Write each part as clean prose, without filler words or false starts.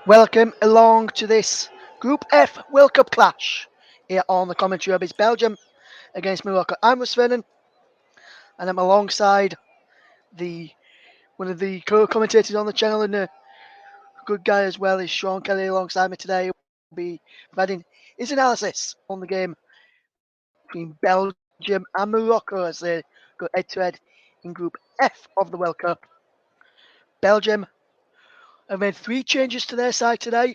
Welcome along to this Group F World Cup clash here on the commentary of Belgium against Morocco. I'm Russ Vernon and I'm alongside the one of the co-commentators on the channel and a good guy as well is Sean Kelly alongside me today. Will be providing his analysis on the game between Belgium and Morocco as they go head-to-head in Group F of the World Cup. Belgium have made 3 changes to their side today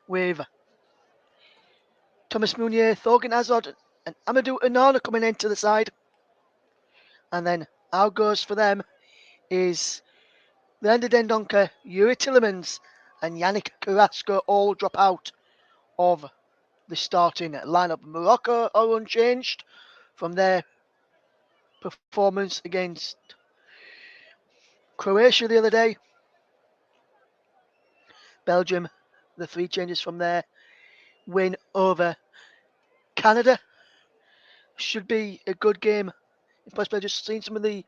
with Thomas Meunier, Thorgan Hazard, and Amadou Onana coming into the side. And then our goes for them is Leander Dendoncker, Yuri Tillemans, and Yannick Carrasco all drop out of the starting lineup. Morocco are unchanged from their performance against Croatia the other day. Belgium, the 3 changes from their win over Canada. Should be a good game. If possible, just seen some of the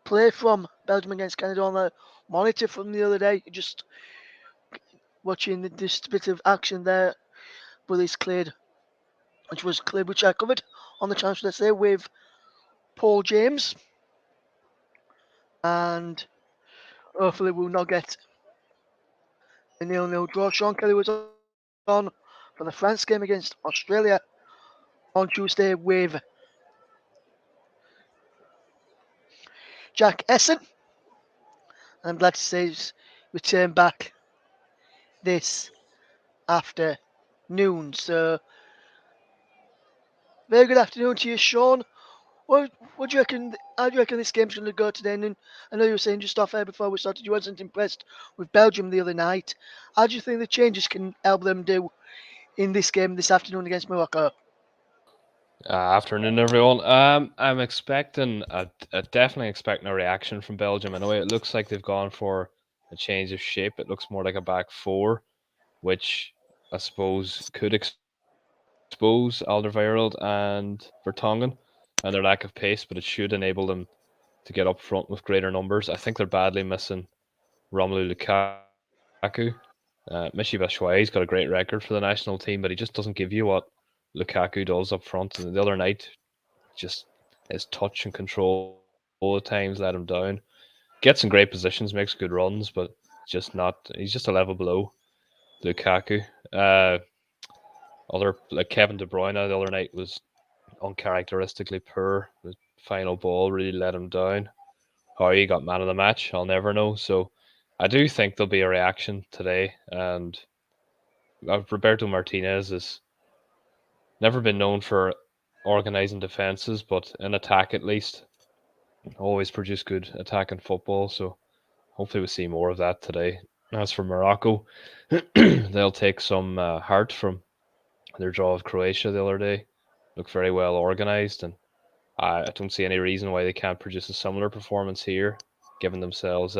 play from Belgium against Canada on the monitor from the other day. Just watching this bit of action there, Bullies cleared, which I covered on the channel today with Paul James, and hopefully we'll not get a 0-0 draw. Sean Kelly was on for the France game against Australia on Tuesday with Jack Essen. I'm glad to say he's returned back this afternoon. So, very good afternoon to you, Sean. What do you reckon? How do you reckon this game's going to go today? And I know you were saying just off air before we started you wasn't impressed with Belgium the other night. How do you think the changes can help them do in this game this afternoon against Morocco? Afternoon, everyone. I'm expecting, definitely expecting a reaction from Belgium. I know it looks like they've gone for a change of shape. It looks more like a back four, which I suppose could expose Alderweireld and Vertonghen and their lack of pace, but it should enable them to get up front with greater numbers. I think they're badly missing Romelu Lukaku. Michy Batshuayi's got a great record for the national team, but he just doesn't give you what Lukaku does up front. And the other night, just his touch and control at times let him down. Gets in great positions, makes good runs, but he's just a level below Lukaku. Other like Kevin De Bruyne the other night was uncharacteristically poor. The final ball really let him down. How he got man of the match, I'll never know. So I do think there'll be a reaction today, and Roberto Martinez has never been known for organising defences, but in attack at least, always produce good attacking football. So hopefully we see more of that today. As for Morocco, they'll take some heart from their draw of Croatia the other day. Look very well organised, and I don't see any reason why they can't produce a similar performance here, giving themselves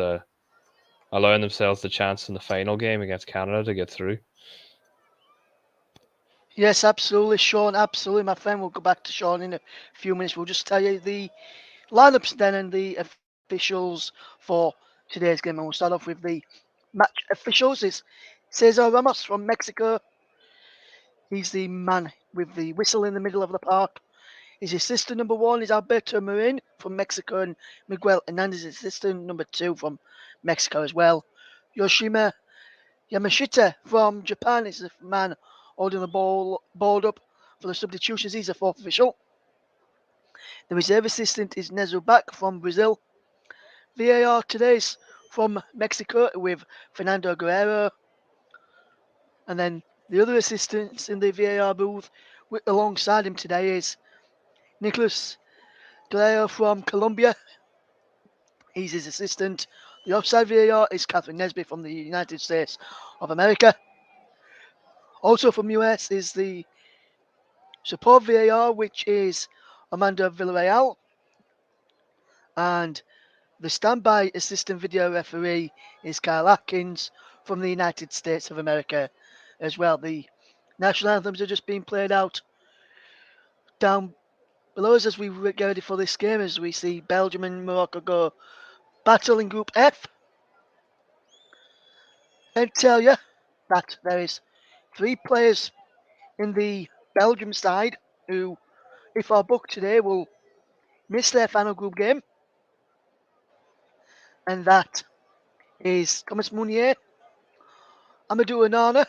allowing themselves the chance in the final game against Canada to get through. Yes, absolutely, Sean. Absolutely, my friend. We'll go back to Sean in a few minutes. We'll just tell you the lineups then and the officials for today's game. And we'll start off with the match officials. Is Cesar Ramos from Mexico. He's the man with the whistle in the middle of the park. His assistant number 1 is Alberto Marin from Mexico, and Miguel Hernandez is assistant number 2 from Mexico as well. Yoshima Yamashita from Japan is the man holding the ball up for the substitutions. He's a 4th official. The reserve assistant is Nezu Bak from Brazil. VAR today's from Mexico with Fernando Guerrero. And then the other assistants in the VAR booth alongside him today is Nicolas Galeo from Colombia. He's his assistant. The offside VAR is Catherine Nesby from the United States of America. Also from US is the support VAR, which is Amanda Villarreal. And the standby assistant video referee is Carl Atkins from the United States of America as well. The national anthems are just being played out down below us as we get ready for this game, as we see Belgium and Morocco go battle in Group F. I tell you that there is 3 players in the Belgium side who, if are booked today, will miss their final group game, and that is Thomas Meunier, Amadou Onana,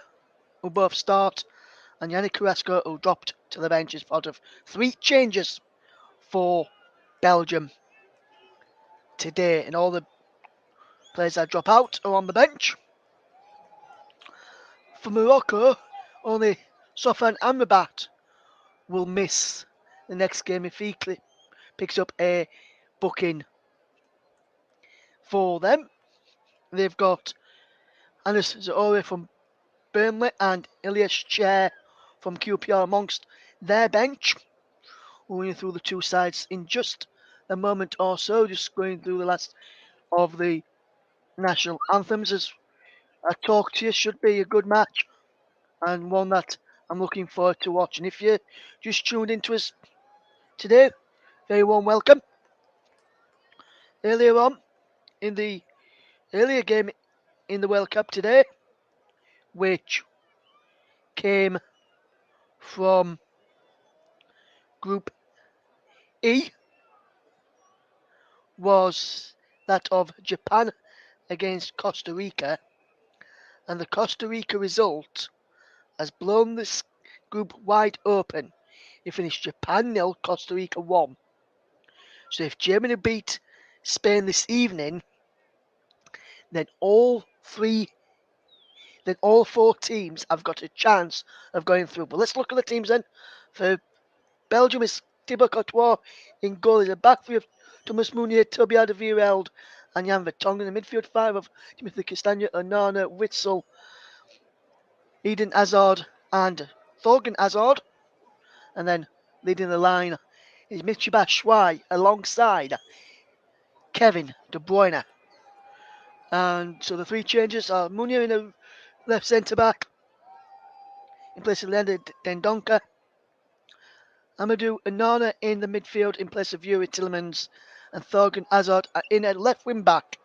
who both start, and Yannick Carrasco, who dropped to the bench as part of 3 changes for Belgium today, and all the players that drop out are on the bench. For Morocco, only Sofan Amrabat will miss the next game if he picks up a booking for them. They've got Anis Zaore from Burnley and Ilias Chair from QPR amongst their bench. We're going through the 2 sides in just a moment or so, just going through the last of the national anthems as I talk to you. Should be a good match and one that I'm looking forward to watching. If you just tuned into us today, very warm welcome. Earlier on in the earlier game in the World Cup today, which came from Group E, was that of Japan against Costa Rica, and the Costa Rica result has blown this group wide open. It finished Japan 0, Costa Rica 1. So if Germany beat Spain this evening, then all 4 teams have got a chance of going through. But let's look at the teams then. For Belgium is Thibaut Courtois in goal. Is a back three of Thomas Meunier, Toby Alderweireld, and Jan Vertonghen. The midfield 5 of Timothy Castagne, Onana, Witsel, Eden Hazard, and Thorgan Hazard. And then leading the line is Michy Batshuayi alongside Kevin De Bruyne. And so the 3 changes are Meunier in the left centre back in place of Leonard Dendoncker. Amadou Onana in the midfield in place of Yuri Tillemans, and Thorgan Hazard in at left wing back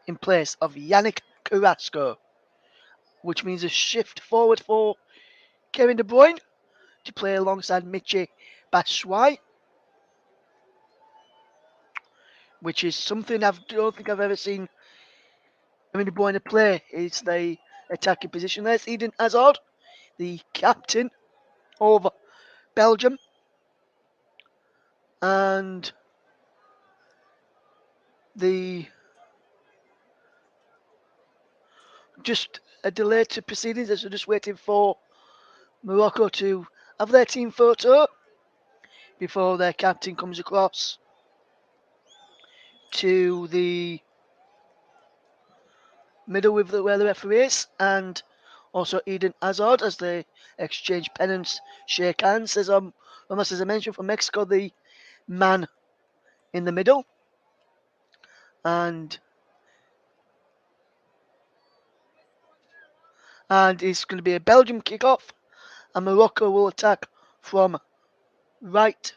in place of Yannick Carrasco, which means a shift forward for Kevin De Bruyne to play alongside Michy Batshuayi, which is something I don't think I've ever seen Kevin De Bruyne play. Is the attacking position. There's Eden Hazard, the captain of Belgium, and the just a delay to proceedings as we're just waiting for Morocco to have their team photo before their captain comes across to the middle with where the referee is, and also Eden Hazard as they exchange pennants, shake hands. There's almost as I mentioned from Mexico, the man in the middle, and it's going to be a Belgium kickoff, and Morocco will attack from right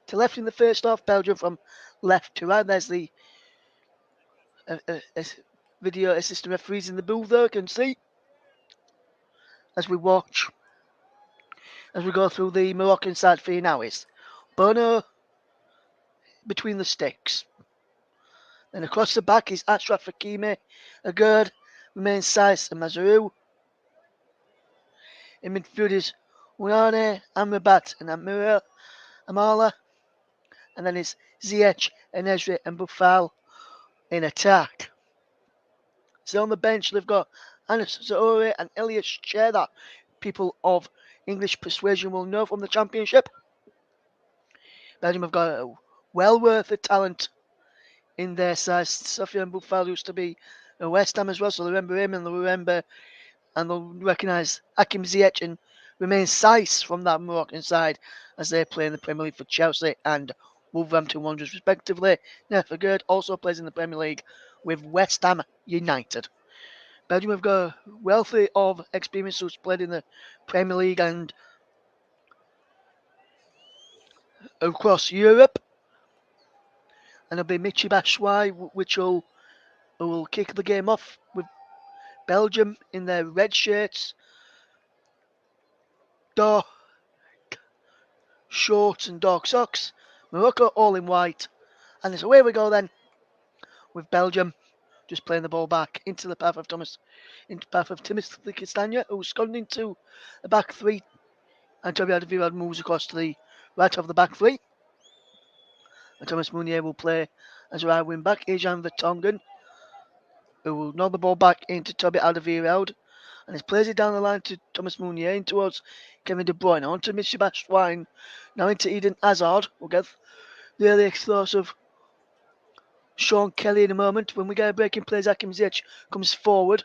to left in the first half. Belgium from left to right. There's the video assistant referees in the booth there, can see as we watch, as we go through the Moroccan side for you now is Bono between the sticks. Then across the back is Ashraf Hakimi, Agurd, remains Saiss and Mazarou. In midfield is Uyane, Amrabat and Amala. And then it's Ziyech, Enesri and Boufal in attack. So on the bench they've got Anis Zaore and Ilias Chair, that people of English persuasion will know from the Championship. Belgium have got a well worth of talent in their side. Sofiane Boufal used to be a West Ham as well, so they remember him and they'll recognise Hakim Ziyech and Romain Saiss from that Moroccan side as they play in the Premier League for Chelsea and Wolverhampton Wanderers respectively. Nefer Gerd also plays in the Premier League with West Ham United. Belgium have got a wealthy of experience who's played in the Premier League and across Europe. And it'll be Michy Batshuayi, who will kick the game off with Belgium in their red shirts, dark shorts and dark socks. Morocco all in white. And it's away we go then with Belgium just playing the ball back into the path of Timothy Castagna, who's gone into the back three. And Toby Alderweireld moves across to the right of the back three. And Thomas Meunier will play as a right wing back. Ejan Vertonghen, who will nod the ball back into Toby Alderweireld. And he plays it down the line to Thomas Meunier in towards Kevin De Bruyne. On to Mr. Batshuayi. Now into Eden Hazard. We'll get the early explosive Sean Kelly in a moment. When we get a breaking plays, Hakim Ziyech comes forward.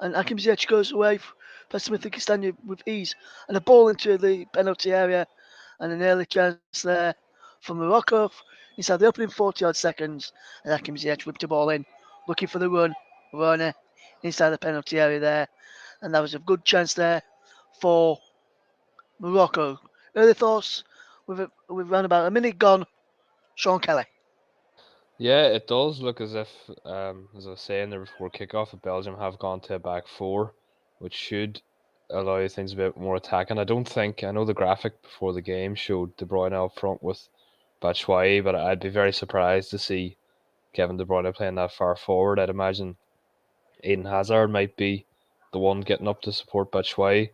And Hakim Ziyech goes away past Timothy Castagna with ease. And a ball into the penalty area. And an early chance there for Morocco inside the opening 40 odd seconds. And Hakim Ziyech whipped the ball in, looking for the runner inside the penalty area there. And that was a good chance there for Morocco. Early thoughts with around about a minute gone. Sean Kelly. Yeah, it does look as if, as I was saying there before kickoff, that Belgium have gone to a back four, which should allow things a bit more attacking. I know the graphic before the game showed De Bruyne up front with Batshuayi, but I'd be very surprised to see Kevin De Bruyne playing that far forward. I'd imagine Eden Hazard might be the one getting up to support Batshuayi.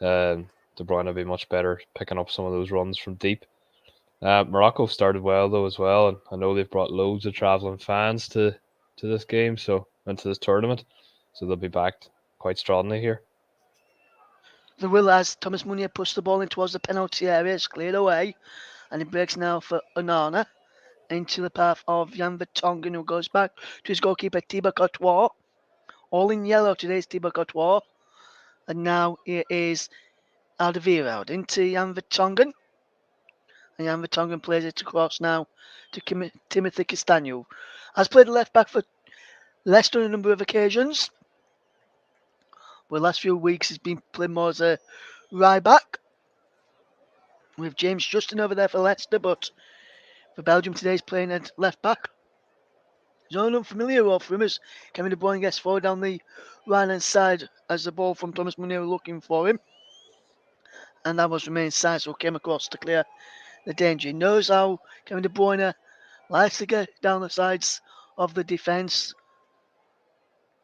De Bruyne will be much better picking up some of those runs from deep. Morocco started well though as well, and I know they've brought loads of travelling fans to this game, so and to this tournament, so they'll be backed quite strongly here. The will as Thomas Meunier pushed the ball in towards the penalty area. It's cleared away. And it breaks now for Onana into the path of Jan Vertonghen, who goes back to his goalkeeper Thibaut Courtois. All in yellow today's Thibaut Courtois. And now it is Alderweireld into Jan Vertonghen. And Jan Vertonghen plays it across now to Timothy Castagna. Has played left back for Leicester on a number of occasions. But the last few weeks he's been playing more as a right back. With James Justin over there for Leicester, but for Belgium today he's playing at left back. It's not an unfamiliar role for him as Kevin De Bruyne gets forward down the right hand side as the ball from Thomas Meunier looking for him. And that was Romain Saïss who came across to clear the danger. He knows how Kevin De Bruyne likes to get down the sides of the defence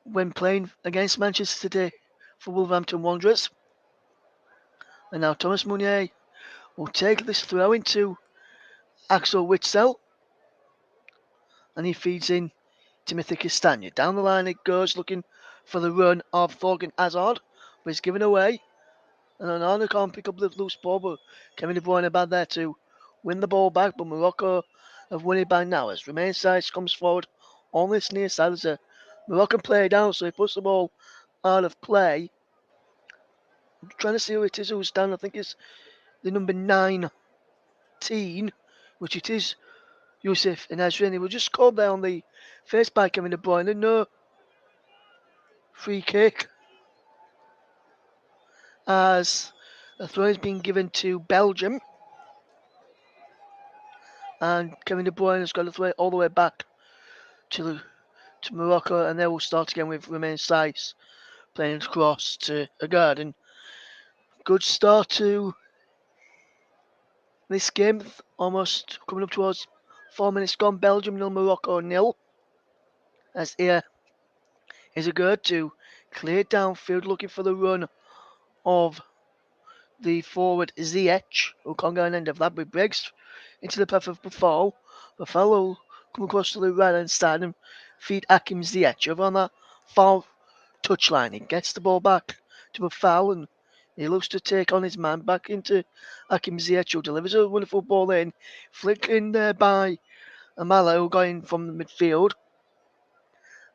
when playing against Manchester today for Wolverhampton Wanderers. And now Thomas Meunier will take this throw into Axel Witsel. And he feeds in Timothy Castagna. Down the line it goes, looking for the run of Thorgan Hazard, but he's given away. And Onana can't pick up the loose ball, but Kevin De Bruyne bad there to win the ball back, but Morocco have won it by now as Romain Saïss comes forward on this near side. There's a Moroccan player down, so he puts the ball out of play. I'm trying to see who it is who's down. I think it's the number 19, which it is Youssef Enesri. He was just called there on the face by Kevin De Bruyne. No free kick as a throw has been given to Belgium. And Kevin De Bruyne has got to throw it all the way back to Morocco, and they will start again with Romain Saïss playing it across to Agard. And good start to this game, almost coming up towards 4 minutes gone. Belgium 0, Morocco 0. As here is Agard to clear downfield, looking for the run of the forward Ziyech, who can't get an end of that, but breaks into the path of Buffal. Buffal will come across to the right hand side and feed Hakim Ziyech over on that far touchline. He gets the ball back to Buffal and he looks to take on his man back into Hakim Ziyech, who delivers a wonderful ball in, flicked in there by Amala, who got in from the midfield.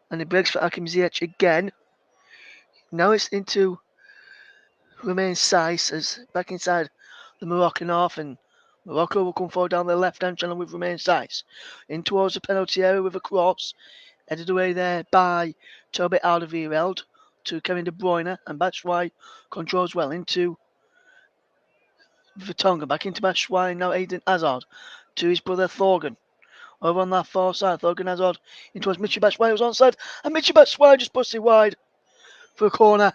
And he breaks for Hakim Ziyech again. Now it's into Romain Saïss as back inside the Moroccan half, and Morocco will come forward down the left-hand channel with Romain Saïss in towards the penalty area with a cross, headed away there by Toby Alderweireld to Kevin De Bruyne, and Batshuayi controls well into Vertonghen, back into Batshuayi, now Eden Hazard to his brother Thorgan. Over on that far side, Thorgan Hazard in towards Michy Batshuayi, who's onside, and Michy Batshuayi just busts it wide. for a corner.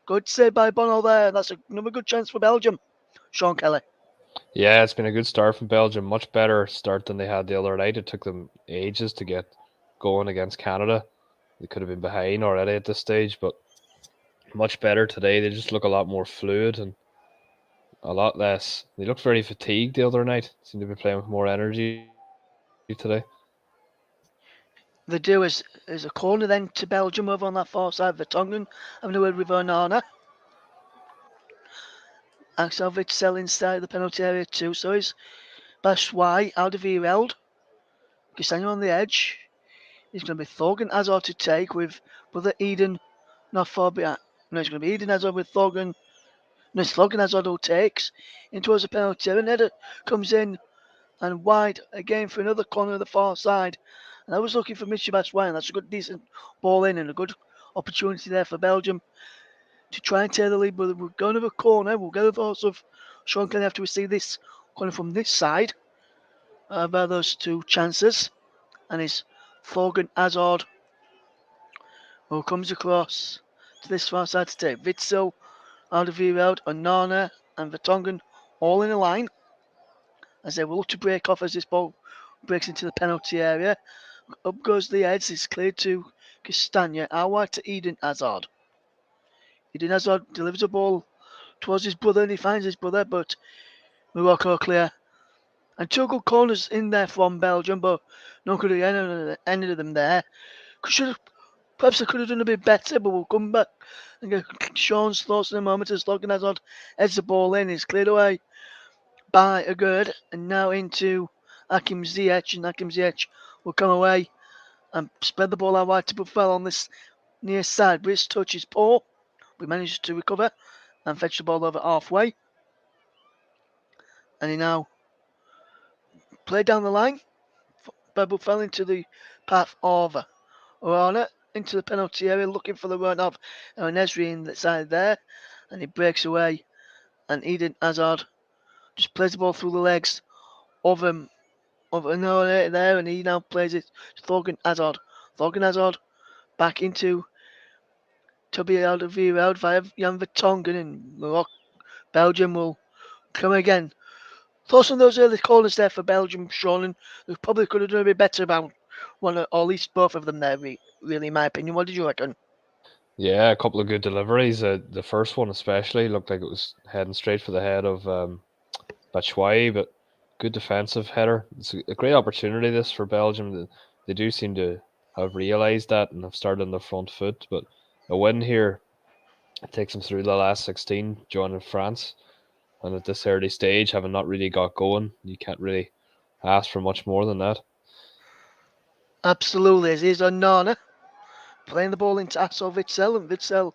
Good save by Bono there. That's another good chance for Belgium. Sean Kelly. Yeah, it's been a good start from Belgium. Much better start than they had the other night. It took them ages to get going against Canada. They could have been behind already at this stage, but much better today. They just look a lot more fluid and a lot less. They looked very fatigued the other night. Seemed to be playing with more energy today. The do is a corner then to Belgium over on that far side of the Tongan. Having a word with Onana. Axel Witsel inside the penalty area too. So he's Bashwai, Alderweireld. Castagno on the edge. He's going to be Thorgan Hazard to take with brother Eden not far behind. No, it's going to be Eden Hazard with Thorgan. No, it's Thorgan Hazard who takes in towards the penalty area. And Header comes in and wide again for another corner of the far side. And I was looking for Mitchie Bashwai, and that's a good, decent ball in and a good opportunity there for Belgium to try and tear the lead. But we're going to a corner. We'll get the thoughts of Sean Kelly after we see this corner from this side about those two chances. And it's Thorgan Hazard who comes across to this far side to take Witzel, Alderweireld, Onana, and Vertonghen all in a line as they will look to break off as this ball breaks into the penalty area. Up goes the heads, it's cleared to Castagna, out wide to Eden Hazard. Eden Hazard delivers the ball towards his brother and he finds his brother, but Morocco clear. And two good corners in there from Belgium, but no good at any of them there. Should have, perhaps I could have done a bit better, but we'll come back and get Sean's thoughts in a moment as Thorgan Hazard heads the ball in. It's cleared away by a good and now into Hakim Ziyech, and Hakim Ziyech will come away and spread the ball out wide to Buffel on this near side. But his touch is poor. We managed to recover and fetch the ball over halfway. And he now played down the line by Buffel into the path of Orana into the penalty area looking for the run of Nesri in the side there. And he breaks away and Eden Hazard just plays the ball through the legs of him of Onana there and he now plays it to Thorgan Hazard. Thorgan Hazard back into Toby Alderweireld via Jan Vertonghen and Morocco. Belgium will come again. Thoughts on those early corners there for Belgium, Sean, and they probably could have done a bit better about one or at least both of them there, really, in my opinion. What did you reckon? Yeah, a couple of good deliveries. The first one especially looked like it was heading straight for the head of Batshuayi, but good defensive header. It's a great opportunity this for Belgium. They do seem to have realised that and have started on the front foot. But a win here takes them through the last 16, joining France. And at this early stage, having not really got going, you can't really ask for much more than that. Absolutely. Here's Onana playing the ball into Axel Witsel, and Witsel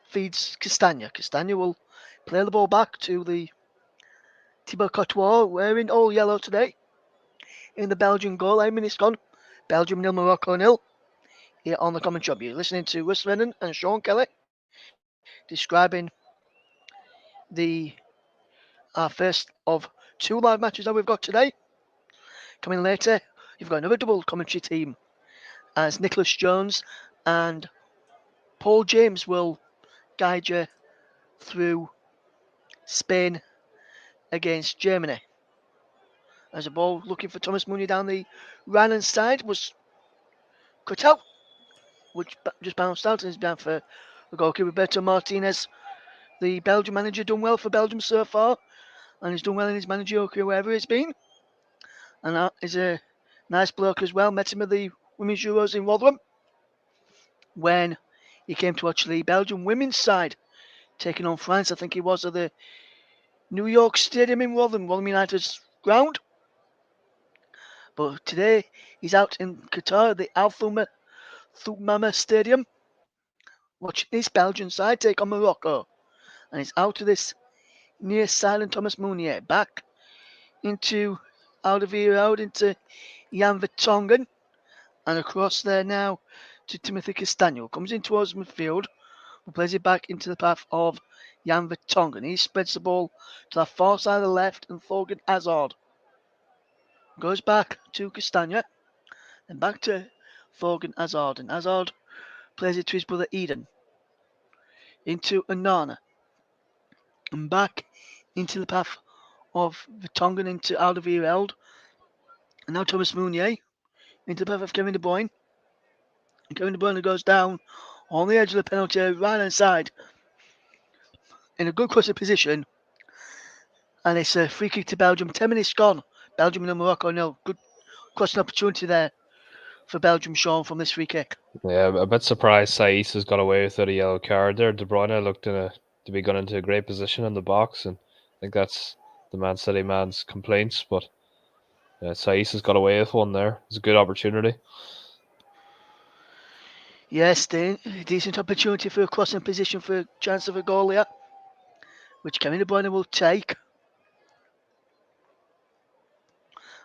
feeds Castagna. Castagna will play the ball back to the Thibaut Courtois, wearing all yellow today, in the Belgian goal. 8 minutes gone. Belgium nil, Morocco nil. Here on the Common Shop, you're listening to Russ Lennon and Sean Kelly describing the first of two live matches that we've got today. Coming later, you've got another double commentary team as Nicholas Jones and Paul James will guide you through Spain against Germany. As a ball looking for Thomas Mooney down the right hand side was cut out, which just bounced out and is down for the goalkeeper Roberto Martinez. The Belgian manager done well for Belgium so far, and he's done well in his managerial career wherever he's been. And that is a nice bloke as well. Met him at the Women's Euros in Rotherham when he came to watch the Belgian women's side taking on France. I think he was at the New York Stadium in Rotherham, Rotherham United's ground. But today he's out in Qatar, the Al Thumama Stadium, watching this Belgian side take on Morocco. And he's out to this near silent Thomas Meunier, back into Alderweireld, into Jan Vertonghen, and across there now to Timothy Castagno. Comes in towards midfield, but plays it back into the path of Jan Vertonghen. He spreads the ball to the far side of the left, and Thorgan Hazard goes back to Castagna, and back to Thorgan Hazard. And Hazard plays it to his brother Eden. into Anana and back into the path of Vertonghen into Alderweireld. And now Thomas Meunier into the path of Kevin De Bruyne. And Kevin De Bruyne goes down on the edge of the penalty area, right hand side, in a good crossing position. And it's a free kick to Belgium. 10 minutes gone. Belgium and Morocco nil. Good crossing opportunity there for Belgium, Sean, from this free kick. Yeah, a bit surprised Saiss has got away without a yellow card there. De Bruyne looked to be going into a great position in the box, and I think that's the Man City man's complaints. But Saiss has got away with one there. It's a good opportunity. Yes, decent opportunity for a crossing position for a chance of a goal here, which Kevin De Bruyne will take.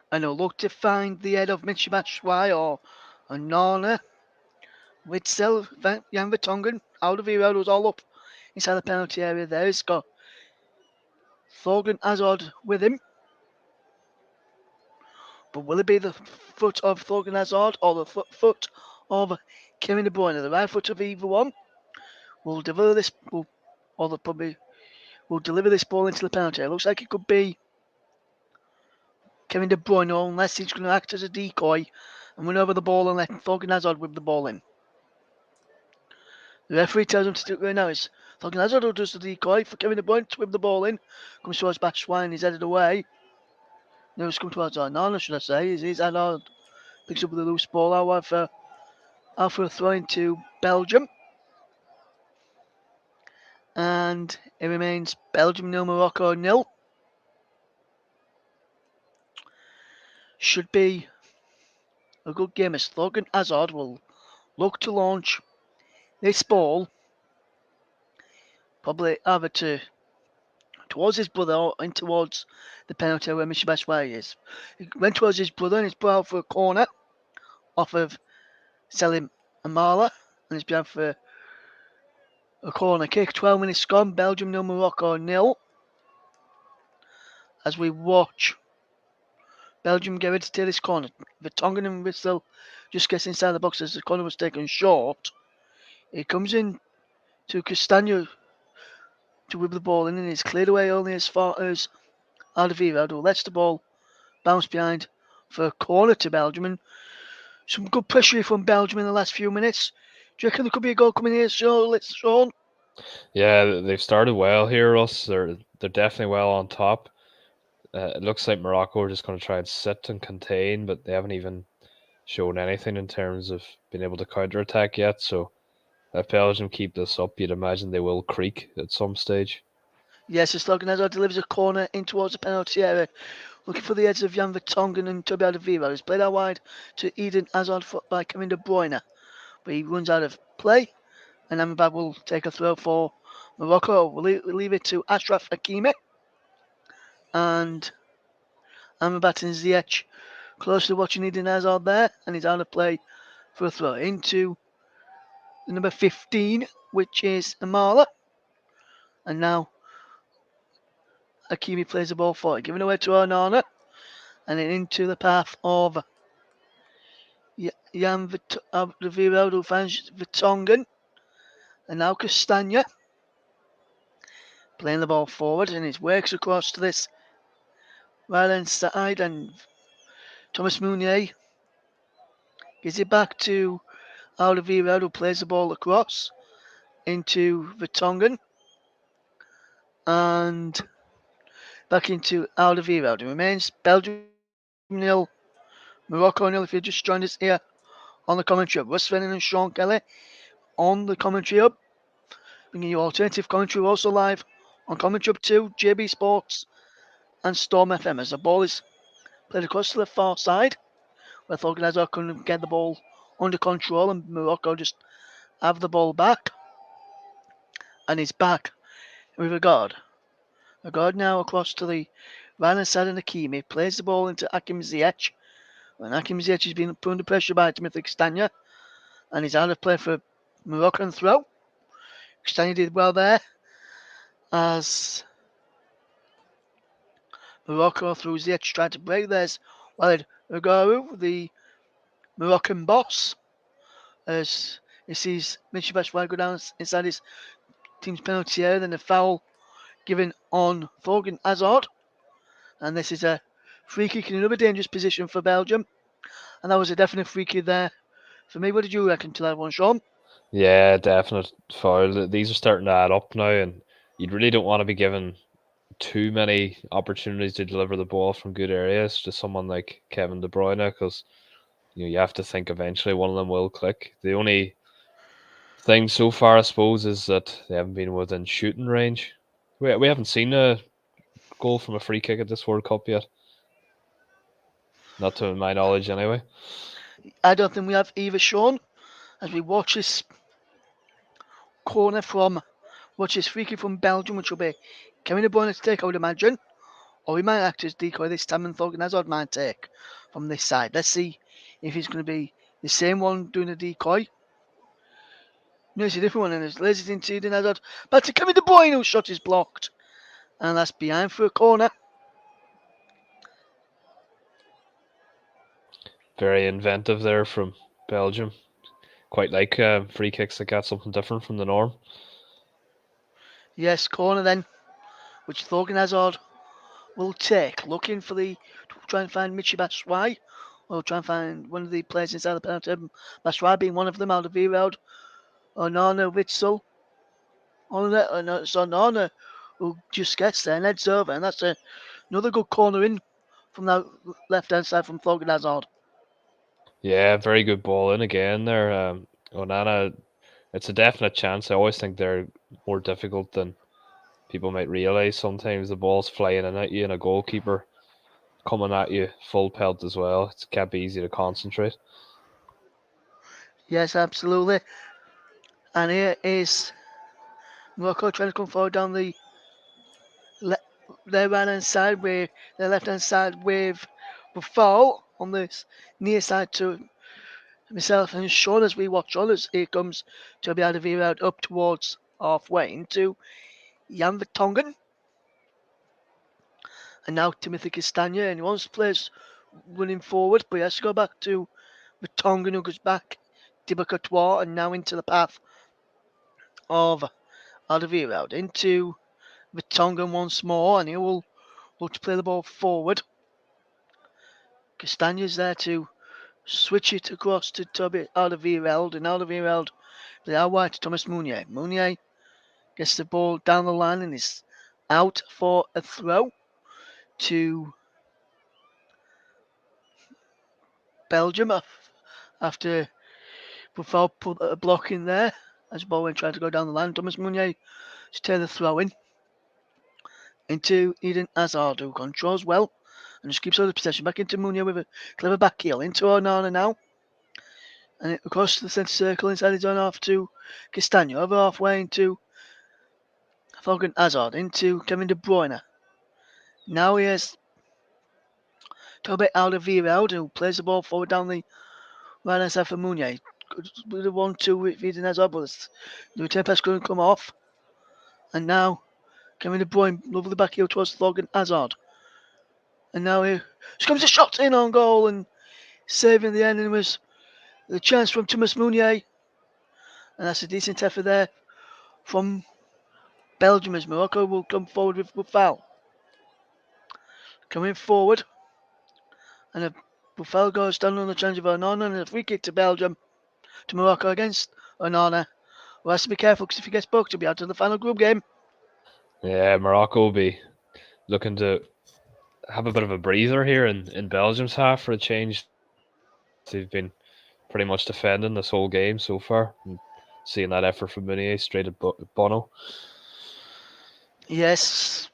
And he'll look to find the head of Michy Batshuayi or Nana. Witzel, Jan Vertonghen, Alderweireld was all up inside the penalty area there. He's got Thorgan Hazard with him. But will it be the foot of Thorgan Hazard or the foot of Kevin De Bruyne? The right foot of either one will deliver this, will deliver this ball into the penalty. It looks like it could be Kevin De Bruyne, unless he's going to act as a decoy and run over the ball and let Thorgan Hazard whip the ball in. The referee tells him to do it right now. It's Thorgan Hazard who does the decoy for Kevin De Bruyne to whip the ball in. Comes towards Batshuayi and he's headed away. Now he's come towards Nana, should I say. He's Hazard picks up the loose ball out for a throw into Belgium. And it remains Belgium 0, Morocco 0. Should be a good game as Thorgan Hazard will look to launch this ball probably either towards his brother or in towards the penalty where Michy Batshuayi is. He went towards his brother and he's put out for a corner off of Selim Amala and he's been out for a corner kick. 12 minutes gone, Belgium 0, Morocco 0. As we watch Belgium get ready to take this corner. Vertonghen and Witzel just gets inside the box as the corner was taken short. It comes in to Castagno to whip the ball in and it's cleared away only as far as Alderweireld, who lets the ball bounce behind for a corner to Belgium. And some good pressure from Belgium in the last few minutes. Do you reckon there could be a goal coming here, Sean? Yeah, they've started well here, Russ. They're definitely well on top. It looks like Morocco are just going to try and sit and contain, but they haven't even shown anything in terms of being able to counter attack yet. So if Belgium keep this up, you'd imagine they will creak at some stage. Yes, as Thorgan Hazard delivers a corner in towards the penalty area. Looking for the heads of Jan Vertonghen and Toby Alderweireld. It's played out wide to Eden Hazard by Kevin De Bruyne. But he runs out of play. And Amrabat will take a throw for Morocco. We'll leave it to Ashraf Hakimi. And Amrabat and Ziyech closely watching Eden Hazard there. And he's out of play for a throw into the number 15, which is Amala. And now Hakimi plays the ball for it, giving away to Onana. And then into the path of Jan Alderweireld, who finds Vertonghen. And now Castagna playing the ball forward and it works across to this right hand side and Thomas Meunier gives it back to Alderweireld, who plays the ball across into Vertonghen and back into Alderweireld. It remains Belgium 0, Morocco 0. If you just joined us here on the commentary hub, Russ Venning and Sean Kelly on the commentary hub, bringing you alternative commentary. We're also live on commentary hub 2, JB Sports and Storm FM as the ball is played across to the far side where Thorgan Hazard couldn't get the ball under control and Morocco just have the ball back. And he's back with Regard. Regard now across to the right hand side of Hakimi. Plays the ball into Hakim Ziyech. And Hakim Ziyech has been put under pressure by Timothy Castagna. And he's out of play for Moroccan throw. Castagna did well there as Morocco through Ziyech tried to break. There's Walid Regaru, the Moroccan boss, as he sees Michy Batshuayi go down inside his team's penalty area, then a foul given on Thorgan Hazard. And this is a free kick in another dangerous position for Belgium. And that was a definite free kick there for me. What did you reckon to that one, Sean? Yeah, definite foul. These are starting to add up now, and you really don't want to be given too many opportunities to deliver the ball from good areas to someone like Kevin De Bruyne, because you have to think eventually one of them will click. The only thing so far, I suppose, is that they haven't been within shooting range. We haven't seen a goal from a free kick at this World Cup yet, not to my knowledge, anyway. I don't think we have either, Sean, as we watch this corner from, watch this free kick from Belgium, which will be Kevin De Bruyne to take, I would imagine. Or we might act as decoy this time and Thorgan Hazard might take from this side. Let's see if he's going to be the same one doing the decoy. No, it's a different one, and it's lays it into Eden Hazard. Back to Kevin De Bruyne, whose shot is blocked. And that's behind for a corner. Very inventive there from Belgium. Quite like free kicks that got something different from the norm. Yes, corner then, which Thorgan Hazard will take. Looking for the, to try and find Michy Batshuayi. Or try and find one of the players inside the penalty. Batshuayi being one of them, Alderweireld. Onana, Witzel. It's Onana who just gets there and heads over. And that's another good corner in from that left-hand side from Thorgan Hazard. Yeah, very good ball in again there. Onana, it's a definite chance. I always think they're more difficult than people might realize. Sometimes the ball's flying in at you and a goalkeeper coming at you full pelt as well. It can't be easy to concentrate. Yes, absolutely. And here is Morocco trying to come forward down le- their right hand side with their left hand side with Buffal on this near side to myself and Sean as we watch others. Here comes Toby Alderweireld up towards halfway into Jan Vertonghen. And now Timothy Castagna, and he wants to play running forward, but he has to go back to Vertonghen, who goes back Thibaut Courtois, and now into the path of Alderweireld. Into Vertonghen once more, and he will look to play the ball forward. Castagna's there to switch it across to Toby Alderweireld, and Alderweireld play out wide to Thomas Meunier. Meunier gets the ball down the line and is out for a throw to Belgium after Buffal put a block in there as Bowen tried to go down the line. Thomas Meunier to take the throw in into Eden Hazard, who controls well and just keeps all the possession back into Meunier with a clever back heel into Onana now. And it across the centre circle inside his own half to Castagna, over halfway into Thorgan Hazard, into Kevin De Bruyne. Now he has Toby Alderweireld, who plays the ball forward down the right hand side for Meunier. With a 1-2 with Eden Hazard, but the return pass couldn't come off. And now Kevin De Bruyne, lovely back heel towards Thorgan Hazard. And now here comes a shot in on goal and saving the end. And was the chance from Thomas Meunier. And that's a decent effort there from Belgium as Morocco will come forward with foul. Coming forward. And a Buffal goes down on the challenge of Onana and a free kick to Belgium, to Morocco against Onana, who has to be careful because if he gets booked, he'll be out of the final group game. Yeah, Morocco will be looking to have a bit of a breather here in Belgium's half for a change. They've been pretty much defending this whole game so far. And seeing that effort from Meunier straight at Bono. Yes,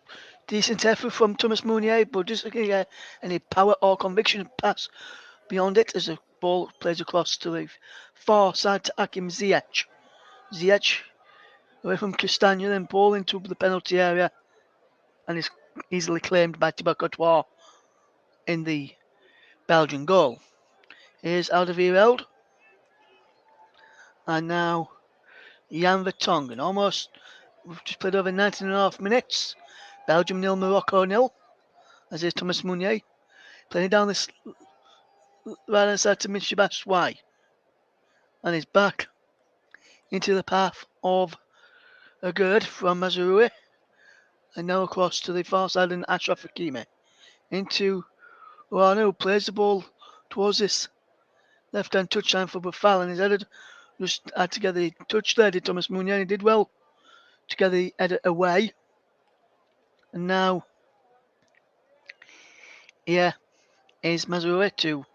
decent effort from Thomas Meunier, but just looking at any power or conviction pass beyond it as the ball plays across to the far side to Hakim Ziyech. Ziyech away from Castagna, then ball into the penalty area and is easily claimed by Thibaut Courtois in the Belgian goal. Here's Alderweireld. And now Jan Vertonghen. Almost, we've just played over 19.5 minutes. Belgium 0, Morocco 0. As is Thomas Meunier. Playing down this right hand side to Michy Batshuayi. And he's back into the path of A good from Mazrui. And now across to the far side and Ashraf Hakimi. Into Rana, who plays the ball towards this left hand touchline for Buffal, and he's headed just had to get the touch there, did Thomas Meunier. He did well to get the header away. And now here is Mazrui to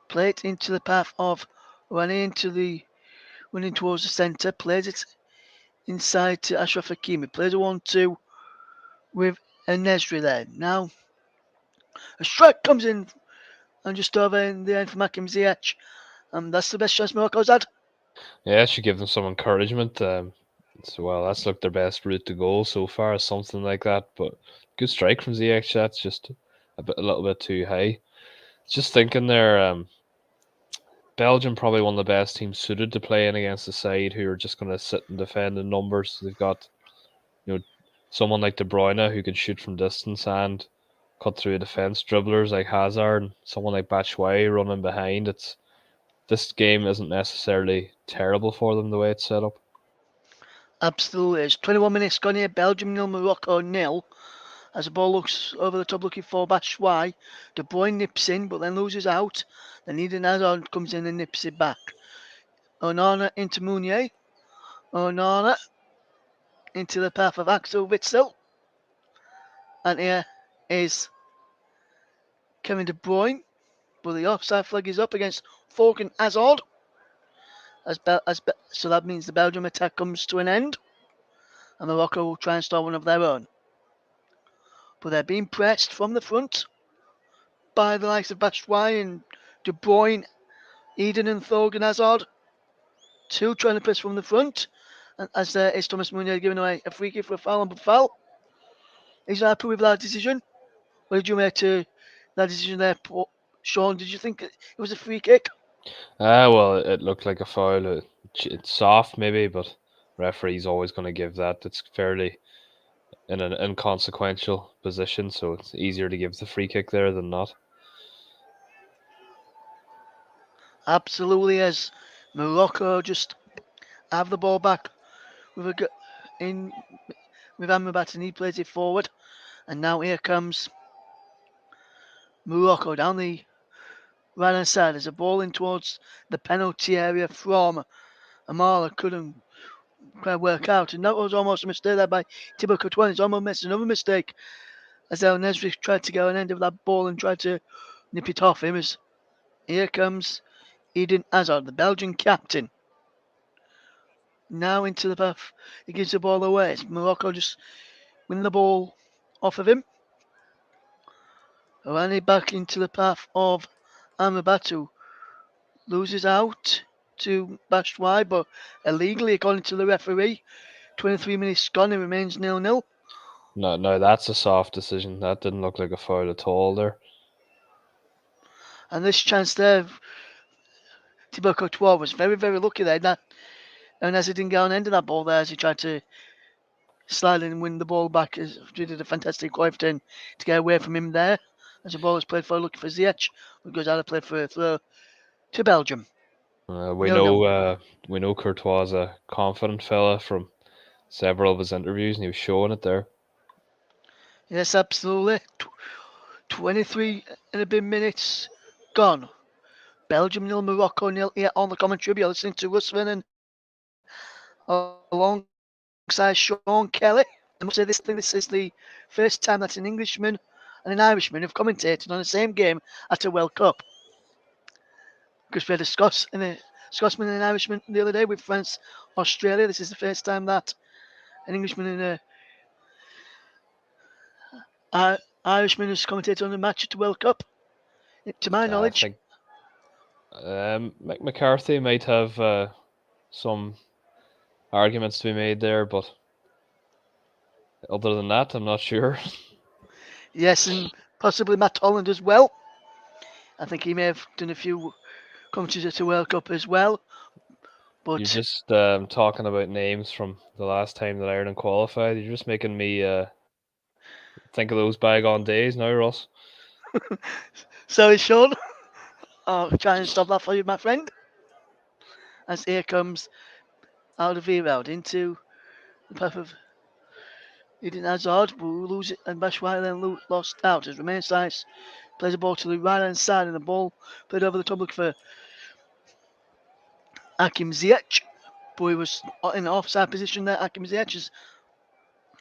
play it into the path of running towards the centre, plays it inside to Ashraf Hakimi, plays a 1-2 with a Nesri there. Now a strike comes in and just over in the end for Hakim Ziyech. That's the best chance Morocco's had. Yeah, it should give them some encouragement. So well, that's looked their best route to goal so far, something like that. But good strike from ZX. That's just a little bit too high. Just thinking there, Belgium probably one of the best teams suited to playing against the side who are just going to sit and defend in numbers. They've got someone like De Bruyne who can shoot from distance and cut through a defense. Dribblers like Hazard, and someone like Batshuayi running behind. This game isn't necessarily terrible for them the way it's set up. Absolutely. It's 21 minutes gone here. Belgium 0, Morocco 0. As the ball looks over the top looking for Batshuayi. De Bruyne nips in but then loses out. Then Eden Hazard comes in and nips it back. Onana into Meunier. Onana into the path of Axel Witsel. And here is Kevin De Bruyne. But the offside flag is up against Thorgan Hazard. So that means the Belgium attack comes to an end. And Morocco will try and start one of their own. But they're being pressed from the front by the likes of Batshuayi and De Bruyne, Eden and Thorgan Hazard. Two trying to press from the front. And as there is Thomas Meunier giving away a free kick for a foul on Buffal. He's not happy with that decision. What did you make to that decision there, Sean? Did you think it was a free kick? Well, it looked like a foul. It's soft maybe, but referee's always going to give that. It's fairly in an inconsequential position, so it's easier to give the free kick there than not. Absolutely, as Morocco just have the ball back with in with Amrabat, and he plays it forward. And now here comes Morocco down the right hand side. There's a ball in towards the penalty area from Amala. Couldn't quite work out. And that was almost a mistake there by Thibaut Courtois. He's almost missed another mistake as El Nesri tried to go and end of that ball and tried to nip it off him. As here comes Eden Hazard, the Belgian captain. Now into the path. He gives the ball away. It's Morocco just win the ball off of him. Rani back into the path of Amabatu. Loses out to Batshuayi, but illegally according to the referee. 23 minutes gone, it remains 0-0. No, that's a soft decision. That didn't look like a foul at all there. And this chance there, Thibaut Courtois was very, very lucky there. And as he didn't get on end of that ball there, as he tried to slide in and win the ball back, he did a fantastic dive to get away from him there. As the ball is played for, looking for Ziyech, who goes out of play for a throw to Belgium. We 0-0. know Courtois is a confident fella from several of his interviews, and he was showing it there. Yes, absolutely. 23 and a bit minutes gone. Belgium 0, Morocco 0 here on the commentary. You're listening to Russ Vernon alongside Sean Kelly. I must say, this is the first time that an Englishman and an Irishman have commentated on the same game at a World Cup. Because we had a Scotsman and an Irishman the other day with France, Australia. This is the first time that an Englishman and an Irishman has commentated on a match at the World Cup, to my I knowledge. think McCarthy might have some arguments to be made there, but other than that, I'm not sure. Yes, and possibly Matt Holland as well. I think he may have done a few commentaries at the World Cup as well. You're But just talking about names from the last time that Ireland qualified. You're just making me think of those bygone days now, Ross. sorry, Sean. I'll try and stop that for you, my friend. As here comes Alderweireld into the path of Eden Hazard will lose it and Bashwai then lost out as Romain Saiz plays the ball to the right hand side and the ball played over the top look for Hakim Ziyech. But he was in an offside position there. Hakim Ziyech is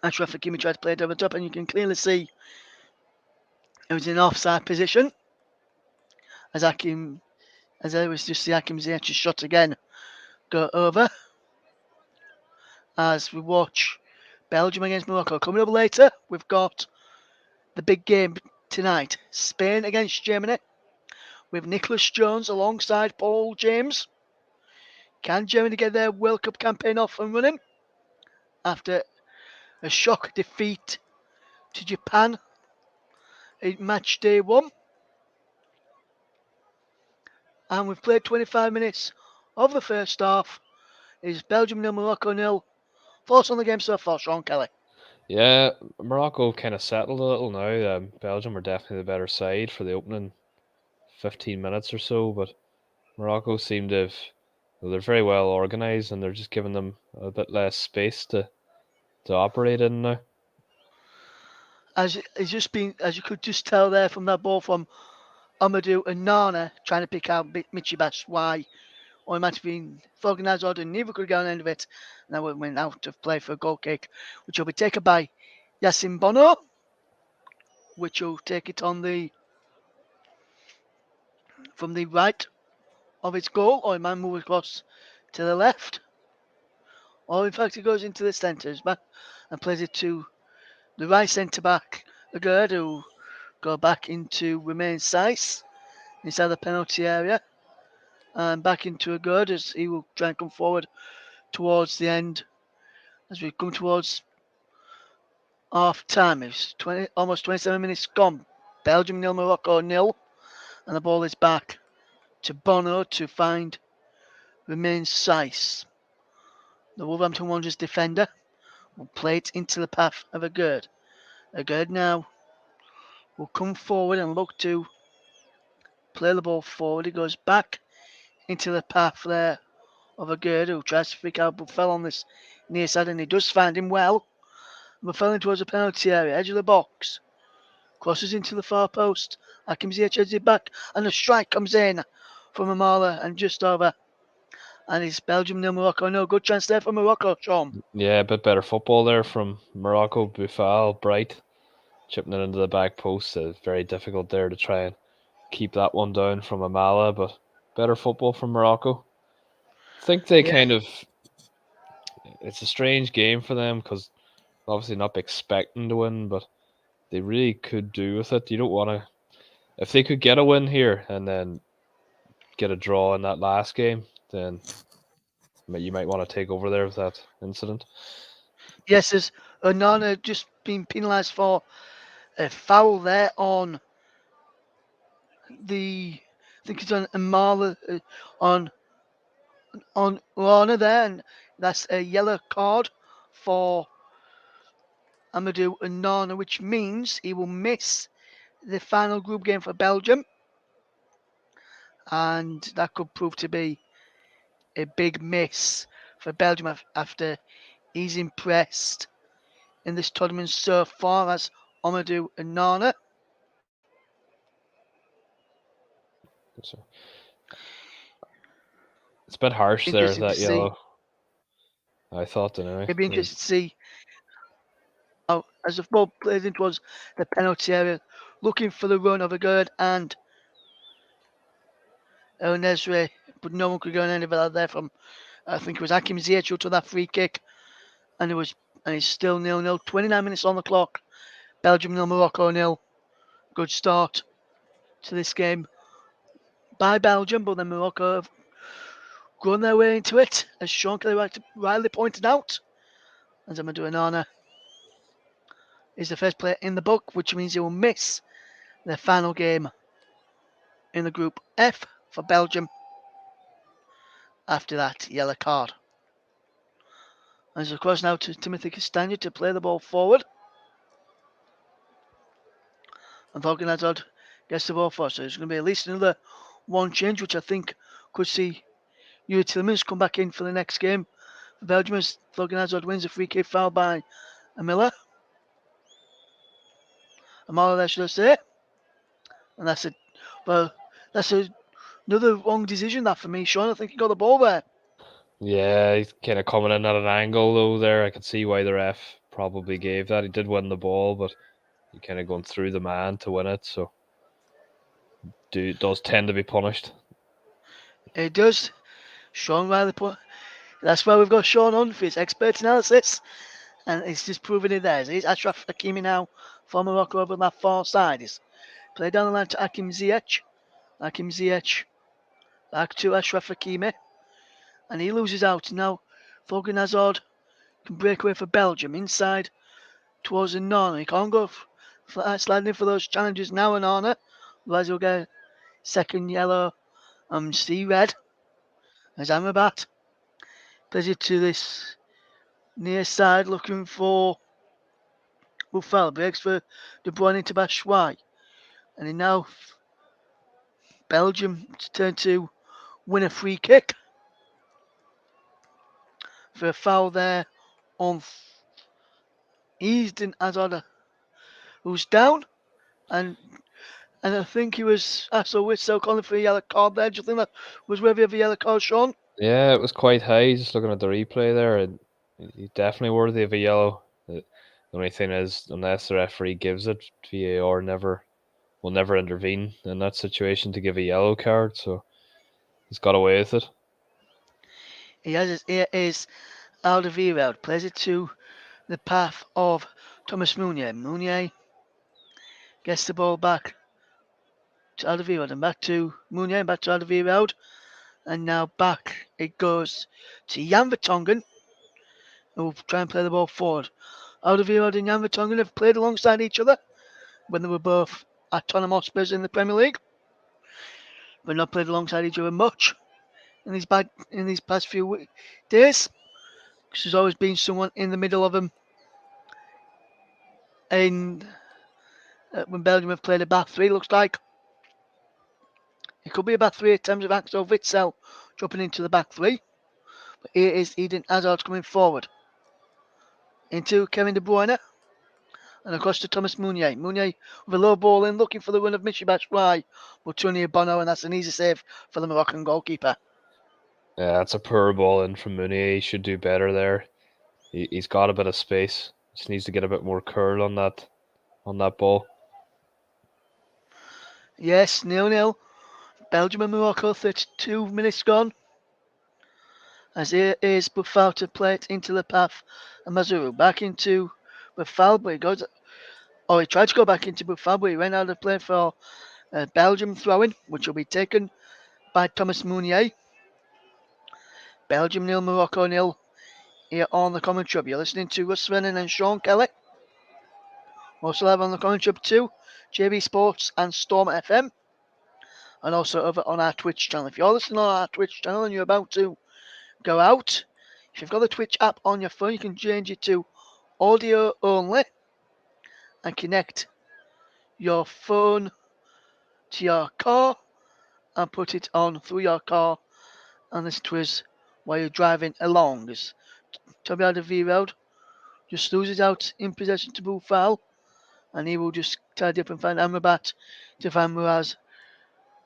Ashraf Hakimi tried to play it over the top and you can clearly see it was in an offside position as I was just see Hakim Ziyech's shot again go over as we watch Belgium against Morocco. Coming up later, we've got the big game tonight. Spain against Germany with Nicholas Jones alongside Paul James. Can Germany get their World Cup campaign off and running after a shock defeat to Japan in match day 1? And we've played 25 minutes of the first half. It's Belgium 0, Morocco 0. Thoughts on the game so far, Sean Kelly? Yeah, Morocco kind of settled a little now. Belgium were definitely the better side for the opening 15 minutes or so, but Morocco seemed to have, well, they're very well organised and they're just giving them a bit less space to operate in now. As it's just been, as you could just tell there from that ball from Amadou and Nana trying to pick out Michi Batshuayi, or it might have been Thorgan Hazard and neither could get on the end of it. Now we went out of play for a goal kick, which will be taken by Yassin Bono, which will take it on the from the right of its goal, or it might move across to the left. Or in fact, it goes into the centres back and plays it to the right centre back, Agard, who go back into Romain Saiz inside the penalty area, and back into Agard as he will try and come forward towards the end as we come towards half time. It's almost 27 minutes gone. Belgium 0, Morocco 0, and the ball is back to Bono to find Romain Saiz. The Wolverhampton Wanderers defender will play it into the path of Agard. Agard now will come forward and look to play the ball forward. He goes back into the path there of Agard, who tries to freak out but fell on this near side, and he does find him well. But fell in towards the penalty area, edge of the box. Crosses into the far post. Hakim Ziyech heads it back, and a strike comes in from Amala and just over. And it's Belgium 0, Morocco 0. Good chance there for Morocco, Sean. Yeah, a bit better football there from Morocco. Boufal, bright, chipping it into the back post. Very difficult there to try and keep that one down from Amala, but better football from Morocco. I think they Yeah. kind of, it's a strange game for them because obviously not expecting to win, but they really could do with it. You don't want to, if they could get a win here and then get a draw in that last game, then you might want to take over there with that incident. Yes, as Onana just been penalised for a foul there on the, I think it's on Amala, on Rana there, and that's a yellow card for Amadou Onana, which means he will miss the final group game for Belgium, and that could prove to be a big miss for Belgium after he's impressed in this tournament so far as Amadou Onana. So it's a bit harsh there, Interesting to that see. yellow. I thought anyway. It'd be interesting to see how, as the ball plays in towards the penalty area, looking for the run of Agard and El Nesri, but no one could go any further there from, I think it was Hakim Ziyech who took that free kick, and it's still 0-0. 29 minutes on the clock. Belgium 0, Morocco 0. Good start to this game by Belgium, but then Morocco have grown their way into it, as Sean Kelly rightly pointed out. And Amadou Onana is the first player in the book, which means he will miss their final game in the Group F for Belgium after that yellow card. And it's across now to Timothy Castagna to play the ball forward. And Thorgan Hazard gets the ball first. So there's going to be at least another one change, which I think could see Yuri Tillmans come back in for the next game Belgium's Thorgan Hazard wins a free kick foul by Miller. Amala there, should I say? And that's another wrong decision that for me, Sean. I think he got the ball there. Yeah, he's kind of coming in at an angle though. There, I could see why the ref probably gave that. He did win the ball, but he kind of going through the man to win it, so does tend to be punished. It does. Sean Riley put. That's why we've got Sean on for his expert analysis, and he's just proving it there. He's Ashraf Hakimi now for Morocco over on that far side. He's played down the line to Hakim Ziyech. Hakim Ziyech back to Ashraf Hakimi, and he loses out. Now Thorgan Hazard can break away for Belgium inside towards the Nana. He can't go sliding in for those challenges now, and Nana. Otherwise, he'll get second yellow and see red as Amrabat plays it to this near side looking for Buffal. Breaks for De Bruyne to Batshuayi. And now Belgium turn to win a free kick for a foul there on Eden Hazard, who's down, and I think he was also Witzel calling for a yellow card there. Do you think that was worthy of a yellow card, Sean? Yeah, it was quite high. Just looking at the replay there, and he's definitely worthy of a yellow. The only thing is, unless the referee gives it, VAR will never intervene in that situation to give a yellow card. So he's got away with it. He has his ear is Alderweireld, plays it to the path of Thomas Meunier. Meunier gets the ball back to Alderweireld and back to Meunier and back to Alderweireld. And now back it goes to Jan Vertonghen, who will try and play the ball forward. Alderweireld and Jan Vertonghen have played alongside each other when they were both at Tottenham Hotspur in the Premier League, but not played alongside each other much in these past few days. Because there's always been someone in the middle of them. And when Belgium have played a back three, looks like it could be a back three at times of Axel Witsel dropping into the back three. But here is Eden Hazard coming forward into Kevin De Bruyne and across to Thomas Meunier. Meunier with a low ball in, looking for the run of Michy Batshuayi, but Tony Bono, and that's an easy save for the Moroccan goalkeeper. Yeah, that's a poor ball in from Mooney. He should do better there. He's got a bit of space. Just needs to get a bit more curl on that ball. Yes, 0-0. Belgium and Morocco, 32 minutes gone. As here is Buffal to play it into the path. And Mazuru back into Buffal, but he goes. Oh, he tried to go back into Buffal, but he went out of play for Belgium throwing, which will be taken by Thomas Meunier. Belgium 0, Morocco 0 here on the commentary. You're listening to Russ Vernon and Sean Kelly. Also live on the commentary too, JB Sports and Storm FM. And also over on our Twitch channel. If you're listening on our Twitch channel and you're about to go out, if you've got the Twitch app on your phone, you can change it to audio only and connect your phone to your car and put it on through your car and listen to us while you're driving along. As Toby Alderweireld just loses out in possession to Buffal, and he will just tidy up and find Amrabat to find Marouze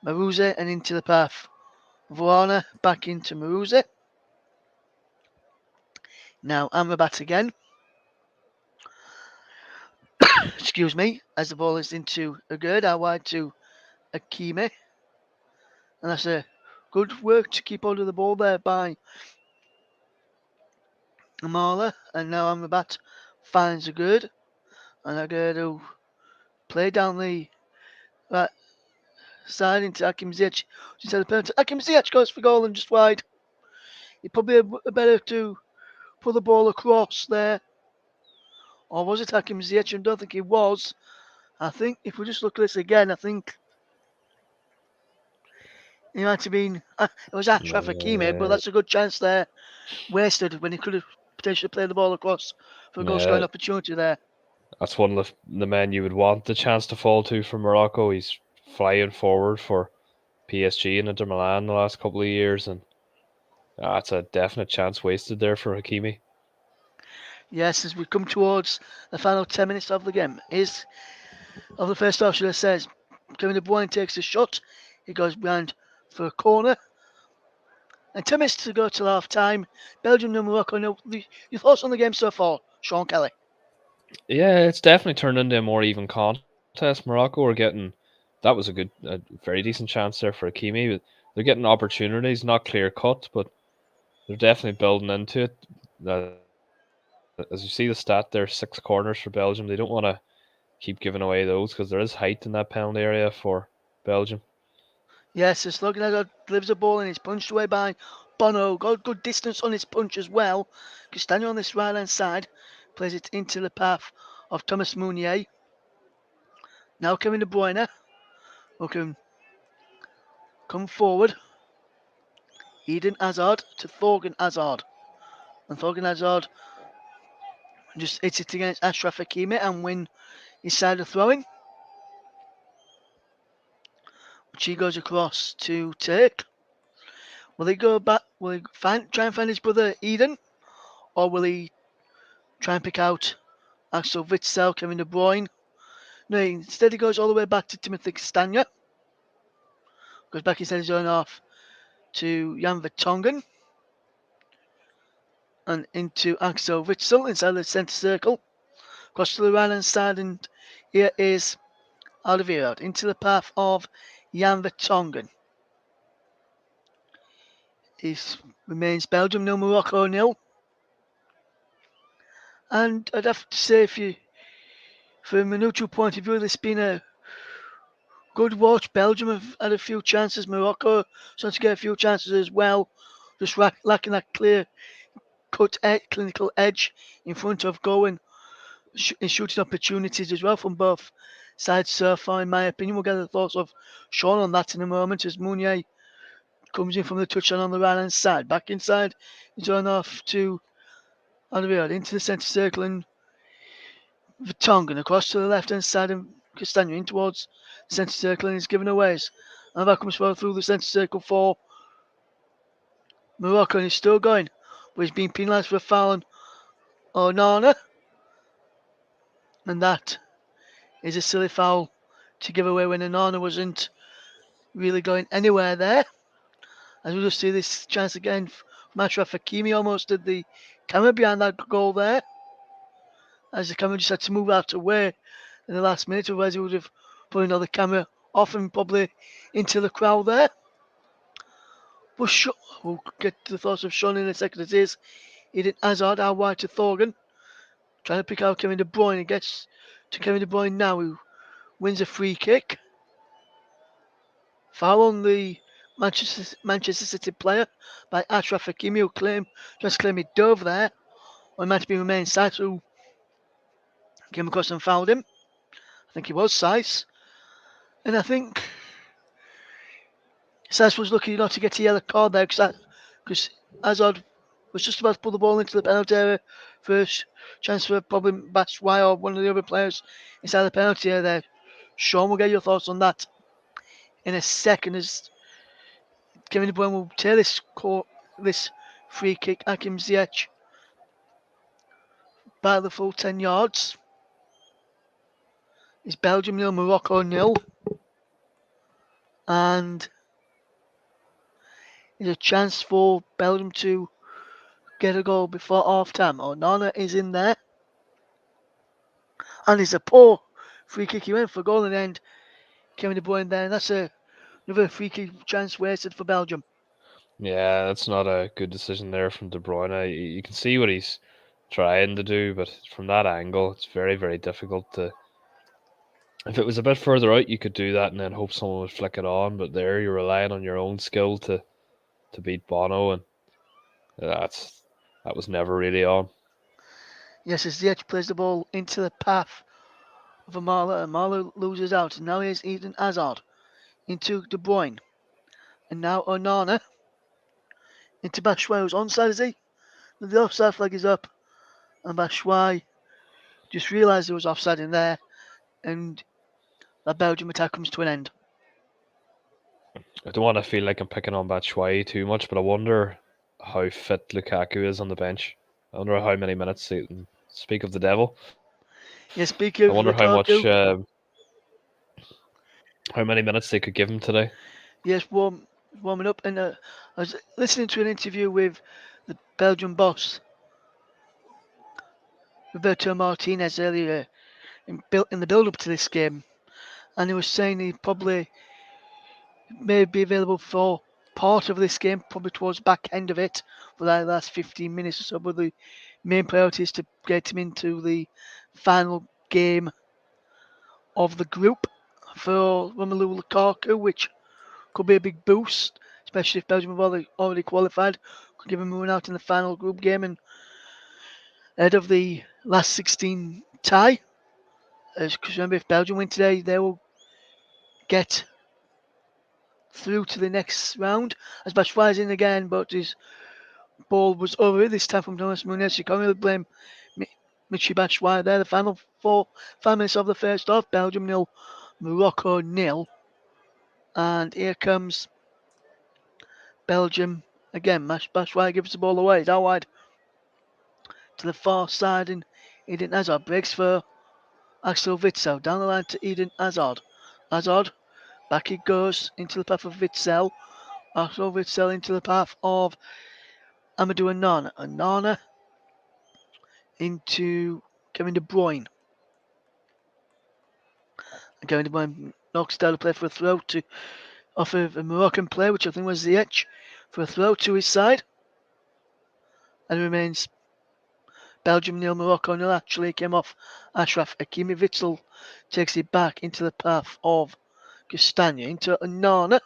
and into the path. Varane back into Marouze. Now Amrabat again. Excuse me, as the ball is into Agurd, out wide to Hakimi. And that's a good work to keep hold of the ball there by Amala. And now Amrabat finds Agurd. And Agurd will play down the right side into Hakim Ziyech. Instead of penalty, Hakim Ziyech goes for goal and just wide. It probably better to put the ball across there. Or was it Hakim Ziyech? I don't think it was. I think if we just look at this again, I think it might have been. It was Ashraf Hakimi, but that's a good chance there. Wasted when he could have potentially played the ball across for a goal scoring opportunity there. That's one of the men you would want the chance to fall to for Morocco. He's flying forward for PSG and Inter Milan the last couple of years, and That's a definite chance wasted there for Hakimi. Yes, as we come towards the final 10 minutes of the game, is of the first half, should I say, Kevin De Bruyne takes a shot. He goes behind for a corner. And 10 minutes to go till half time. Belgium no Morocco. No, your thoughts on the game so far, Sean Kelly? Yeah, it's definitely turned into a more even contest. Morocco are getting that was a very decent chance there for Hakimi. But they're getting opportunities, not clear cut, but they're definitely building into it. As you see the stat there, 6 corners for Belgium. They don't want to keep giving away those because there is height in that penalty area for Belgium. Yes, as Logan delivers a ball and it's punched away by Bono. Got good distance on his punch as well. Castagno on this right hand side plays it into the path of Thomas Meunier. Now Kevin De Bruyne who can come forward. Eden Hazard to Thorgan Hazard. And Thorgan Hazard just hits it against Ashraf Hakimi and win his side of throwing. Which he goes across to take. Will he go back? Will he try and find his brother Eden? Or will he try and pick out Axel Witsel, Kevin De Bruyne? No, instead he goes all the way back to Timothy Castagna. Goes back instead his own half to Jan Vertonghen. And into Axel Witsel inside the centre circle. Across to the right hand side, and here is Alderweireld into the path of Jan Vertonghen. It remains Belgium 0, Morocco 0. And I'd have to say, from a neutral point of view, there's been a good watch. Belgium have had a few chances. Morocco starting to get a few chances as well. Just lacking that clear cut clinical edge in front of goal and shooting opportunities as well from both sides so far, in my opinion. We'll get the thoughts of Sean on that in a moment as Meunier comes in from the touchline on the right hand side. Back inside, he's on off to Alderweireld into the centre circle and Vertonghen across to the left hand side and Castagna in towards the centre circle and he's given away. And that comes well through the centre circle for Morocco and he's still going. But he's been penalised for a foul on Onana. And that is a silly foul to give away when Onana wasn't really going anywhere there. As we'll just see this chance again, Mashraf Hakimi almost did the camera behind that goal there. As the camera just had to move out away in the last minute, otherwise he would have put another camera off and probably into the crowd there. But we'll get to the thoughts of Sean in a second. It is Eden Hazard out wide to Thorgan, trying to pick out Kevin De Bruyne. He gets to Kevin De Bruyne now, who wins a free kick. Foul on the Manchester City player by Ashraf Hakimi, who tries to claim he dove there. Or it might have been Romain Saiss who came across and fouled him. I think he was Saiss. And I think Saiss was lucky not to get a yellow card there because Hazard was just about to pull the ball into the penalty area. First chance for probably Batshuayi or one of the other players inside the penalty area there. Sean, we'll get your thoughts on that in a second as Kevin De Bruyne will tear this free kick. Hakim Ziyech by the full 10 yards. It's Belgium 0, Morocco 0. And it's a chance for Belgium to get a goal before half time. Onana is in there. And it's a poor free kick. He went for goal in the end. Kevin De Bruyne there. And that's another free kick chance wasted for Belgium. Yeah, that's not a good decision there from De Bruyne. You can see what he's trying to do, but from that angle, it's very, very difficult to. If it was a bit further out, you could do that and then hope someone would flick it on. But there, you're relying on your own skill to beat Bono, and that was never really on. Yes, as Ziyech plays the ball into the path of Amala. Amala loses out. And now here's Eden Hazard into De Bruyne. And now Onana into Batshuayi, who's onside, is he? The offside flag is up. And Batshuayi just realised there was offside in there. And that Belgium attack comes to an end. I don't want to feel like I'm picking on Batshuayi too much, but I wonder how fit Lukaku is on the bench. I wonder how many minutes. Speak of the devil. Yeah, I speaking of wonder Lukaku, how many minutes they could give him today. yes, warming up, and I was listening to an interview with the Belgian boss, Roberto Martinez, earlier in the build-up to this game, and he was saying he probably may be available for part of this game, probably towards the back end of it, for the last 15 minutes or so. But the main priority is to get him into the final game of the group for Romelu Lukaku, which could be a big boost, especially if Belgium have already qualified. Could give him a run out in the final group game and ahead of the last 16 tie. Because remember, if Belgium win today, they will get through to the next round. As Batshuayi's in again, but his ball was over this time from Thomas Muniz. You can't really blame Michy Batshuayi there. The final 5 minutes of the first half, Belgium 0, Morocco 0. And here comes Belgium again. Batshuayi gives the ball away. It's out wide to the far side, and Eden Hazard breaks for Axel Witsel. Down the line to Eden Hazard. Hazard, back he goes into the path of Witsel. Axel Witsel into the path of Amadou Onana. Onana into Kevin De Bruyne. And Kevin De Bruyne knocks down the play for a throw to off of a Moroccan player, which I think was Ziyech, for a throw to his side. And it remains Belgium 0, Morocco 0. Actually came off Ashraf Hakimi. Witsel takes it back into the path of Castagna into Onana.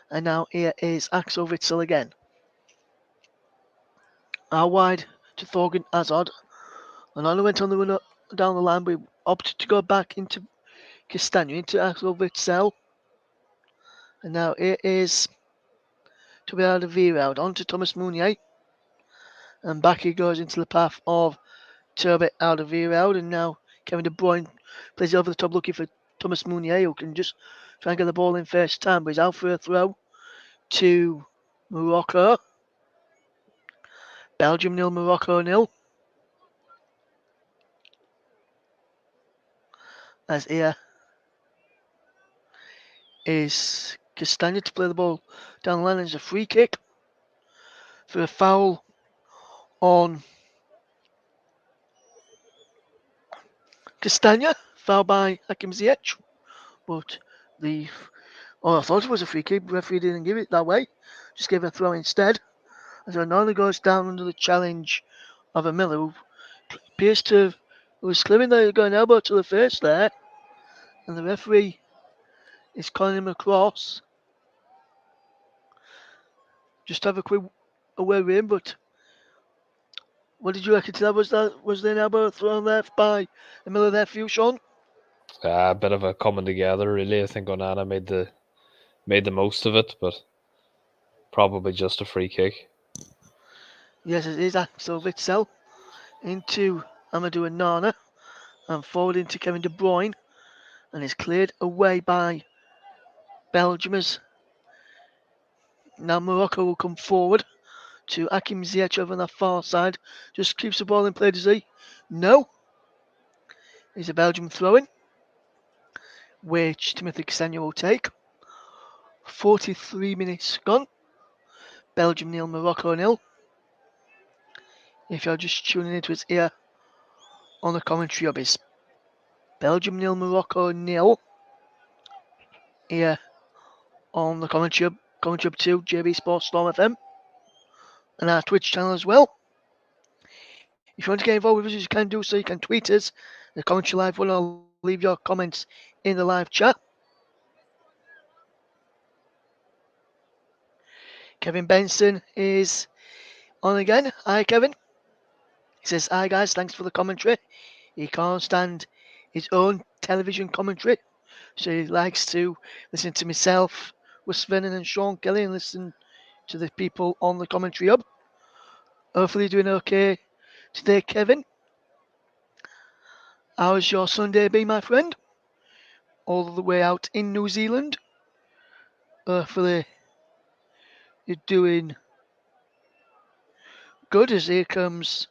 And now here is Axel Witsel again. Out wide to Thorgan Hazard. Onana went on the run down the line, but opted to go back into Castagna, into Axel Witsel. And now it is to be out of Alderweireld on to Thomas Meunier. And back he goes into the path of Toby Alderweireld. And now Kevin De Bruyne plays it over the top looking for Thomas Meunier, who can just try and get the ball in first time. But he's out for a throw to Morocco. Belgium 0, Morocco 0. As here is Castagna to play the ball down the line. There's a free kick for a foul on Castagna. Foul by Hakim Ziyech. But I thought it was a free kick. The referee didn't give it that way. Just gave a throw instead. As Ronaldo goes down under the challenge of a Miller, who appears to was claiming that he got an elbow to the face there. And the referee is calling him across. Just have a quick away with him, but what did you reckon to that? Was there an elbow thrown left by the Miller there for you, Sean? A bit of a coming together, really. I think Onana made the most of it, but probably just a free kick. Yes, it is Axel Witsel into Amadou Onana and forward into Kevin De Bruyne, and is cleared away by Belgiumers. Now Morocco will come forward to Hakim Ziyech over on the far side. Just keeps the ball in play, does he? No. It's a Belgium throw-in, which Timothy Castagna will take. 43 minutes gone. Belgium 0, Morocco 0. If you're just tuning into his ear on the commentary of his Belgium 0, Morocco 0. Here on the commentary up to JB Sports Storm FM and our Twitch channel as well. If you want to get involved with us, you can do so. You can tweet us, the commentary live one, or leave your comments in the live chat. Kevin Benson is on again. Hi, Kevin. He says, hi, guys. Thanks for the commentary. He can't stand his own television commentary, so he likes to listen to myself with Sven and Sean Kelly and listen to the people on the commentary hub. Hopefully, you're doing okay today, Kevin. How's your Sunday been, my friend? All the way out in New Zealand. Hopefully, you're doing good as here comes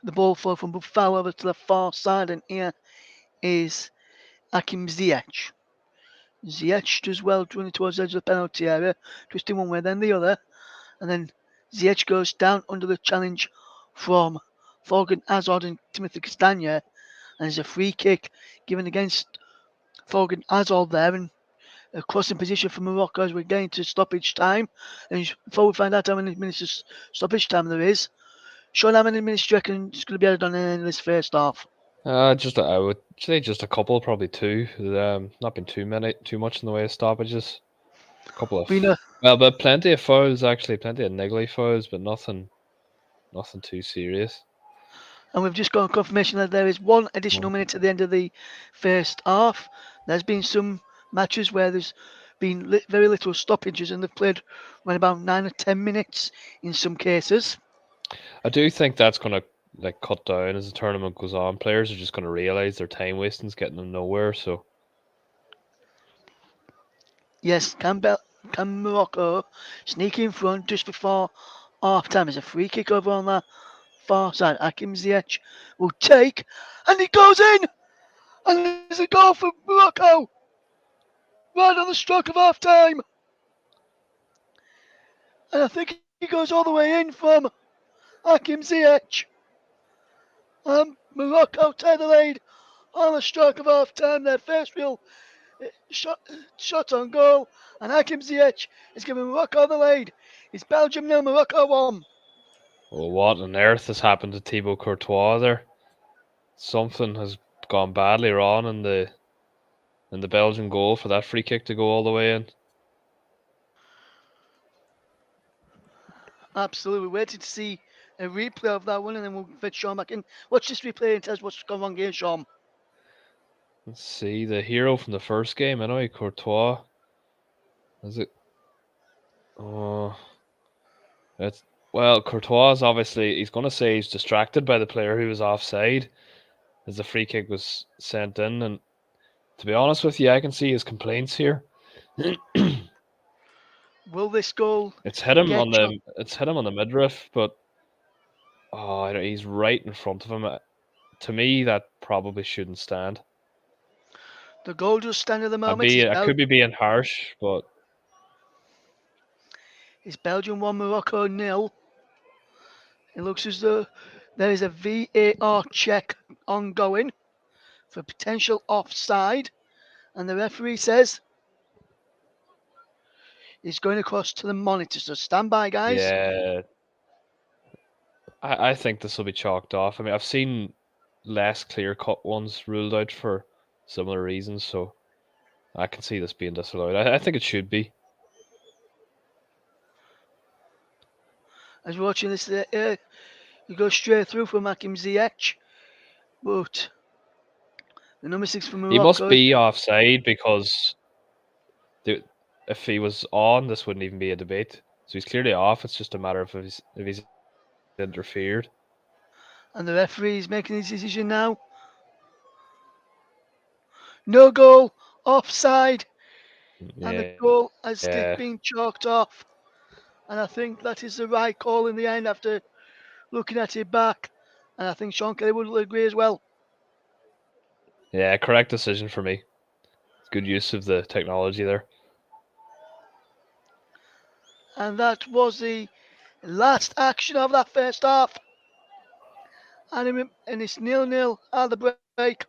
the ball flow from Buffalo over to the far side, and here is Akim Ziyech. Ziyech does well running towards the edge of the penalty area, twisting one way then the other, and then Ziyech goes down under the challenge from Thorgan Hazard and Timothy Castagna, and there's a free kick given against Thorgan Hazard there, and a crossing position for Morocco as we're getting to stoppage time. And before we find out how many minutes of stoppage time there is, Sean, how many minutes do you reckon it's going to be added on in this first half? Just I would say just a couple, probably two. Not been too much in the way of stoppages. A couple of We know, but plenty of fouls actually, plenty of niggly fouls, but nothing too serious. and we've just got confirmation that there is one additional Mm. minute at the end of the first half. There's been some matches where there's been very little stoppages and they've played around about 9 or 10 minutes in some cases. I do think that's gonna like cut down as the tournament goes on. Players are just gonna realise their time wasting's getting them nowhere. So Yes, can Morocco sneak in front just before half time? There's a free kick over on that far side. Hakim Ziyech will take, and it goes in! And there's a goal for Morocco right on the stroke of half time. And I think he goes all the way in from Hakim Ziyech. Morocco take the lead on the stroke of half time. Their first real shot on goal. And Hakim Ziyech is giving Morocco the lead. It's Belgium 0, Morocco 1. well, what on earth has happened to Thibaut Courtois there? Something has gone badly wrong in the Belgian goal for that free kick to go all the way in. Absolutely. Waiting to see a replay of that one, and then we'll fit Sean back in. Watch this replay and tell us what's gone wrong here, Sean. Let's see the hero from the first game anyway, Courtois. Is it? Oh, it's well, Courtois is obviously he's going to say he's distracted by the player who was offside as the free kick was sent in, and to be honest with you, I can see his complaints here. Will this goal It's hit him get on Sean? the midriff, but he's right in front of him. To me, that probably shouldn't stand. The goal does stand at the moment. I could be being harsh, but It's Belgium 1, Morocco 0. It looks as though there is a VAR check ongoing for potential offside, and the referee says he's going across to the monitor. So stand by, guys. yeah, I think this will be chalked off. I mean, I've seen less clear cut ones ruled out for similar reasons, so I can see this being disallowed. I think it should be. As we're watching this, you go straight through for Hakim Ziyech, but the number 6 for He must Morocco. be offside because if he was on, this wouldn't even be a debate. So he's clearly off. It's just a matter of if he's interfered. And the referee is making his decision now. No goal, offside, and the Yeah, goal has been chalked off. And I think that is the right call in the end after looking at it back. And I think Sean Kelly would agree as well. yeah, correct decision for me. Good use of the technology there. And that was the last action of that first half. And it's 0-0 at the break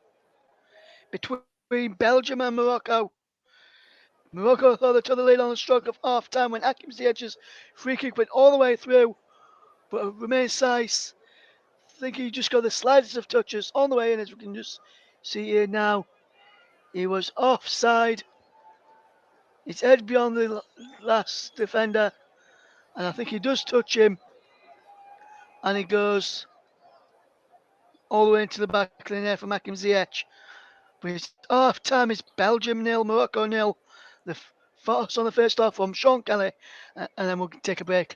between Belgium and Morocco. Morocco held to the lead on the stroke of half time when Hakim Ziyech's free kick went all the way through. But Romain Saiss, I think he just got the slightest of touches on the way in, as we can just see here now. He was offside. It's head beyond the last defender, and I think he does touch him, and he goes all the way into the back line there from Hakim Ziyech. But it's half time. It's Belgium 0, Morocco 0. The thoughts on the first half from Sean Kelly, and then we'll take a break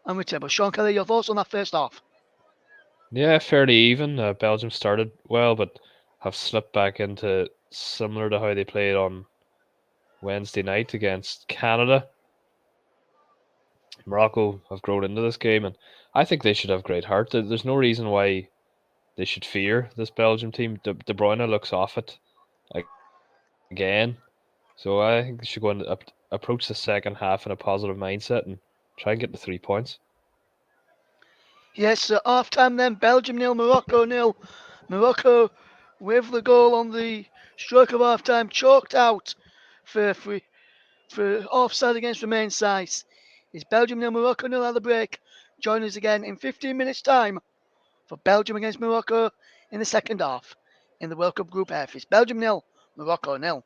and return. But Sean Kelly, your thoughts on that first half? Yeah, fairly even. Belgium started well, but have slipped back into similar to how they played on Wednesday night against Canada. Morocco have grown into this game, and I think they should have great heart. There's no reason why they should fear this Belgium team. De Bruyne looks off it again, so I think they should go and approach the second half in a positive mindset and try and get the 3 points. Yes, half time then. Belgium nil, Morocco nil. Morocco with the goal on the stroke of half time, choked out for offside against Romain Saiss. It's Belgium nil, Morocco nil at the break. Join us again in 15 minutes' time for Belgium against Morocco in the second half in the World Cup Group F. It's Belgium nil, Morocco nil.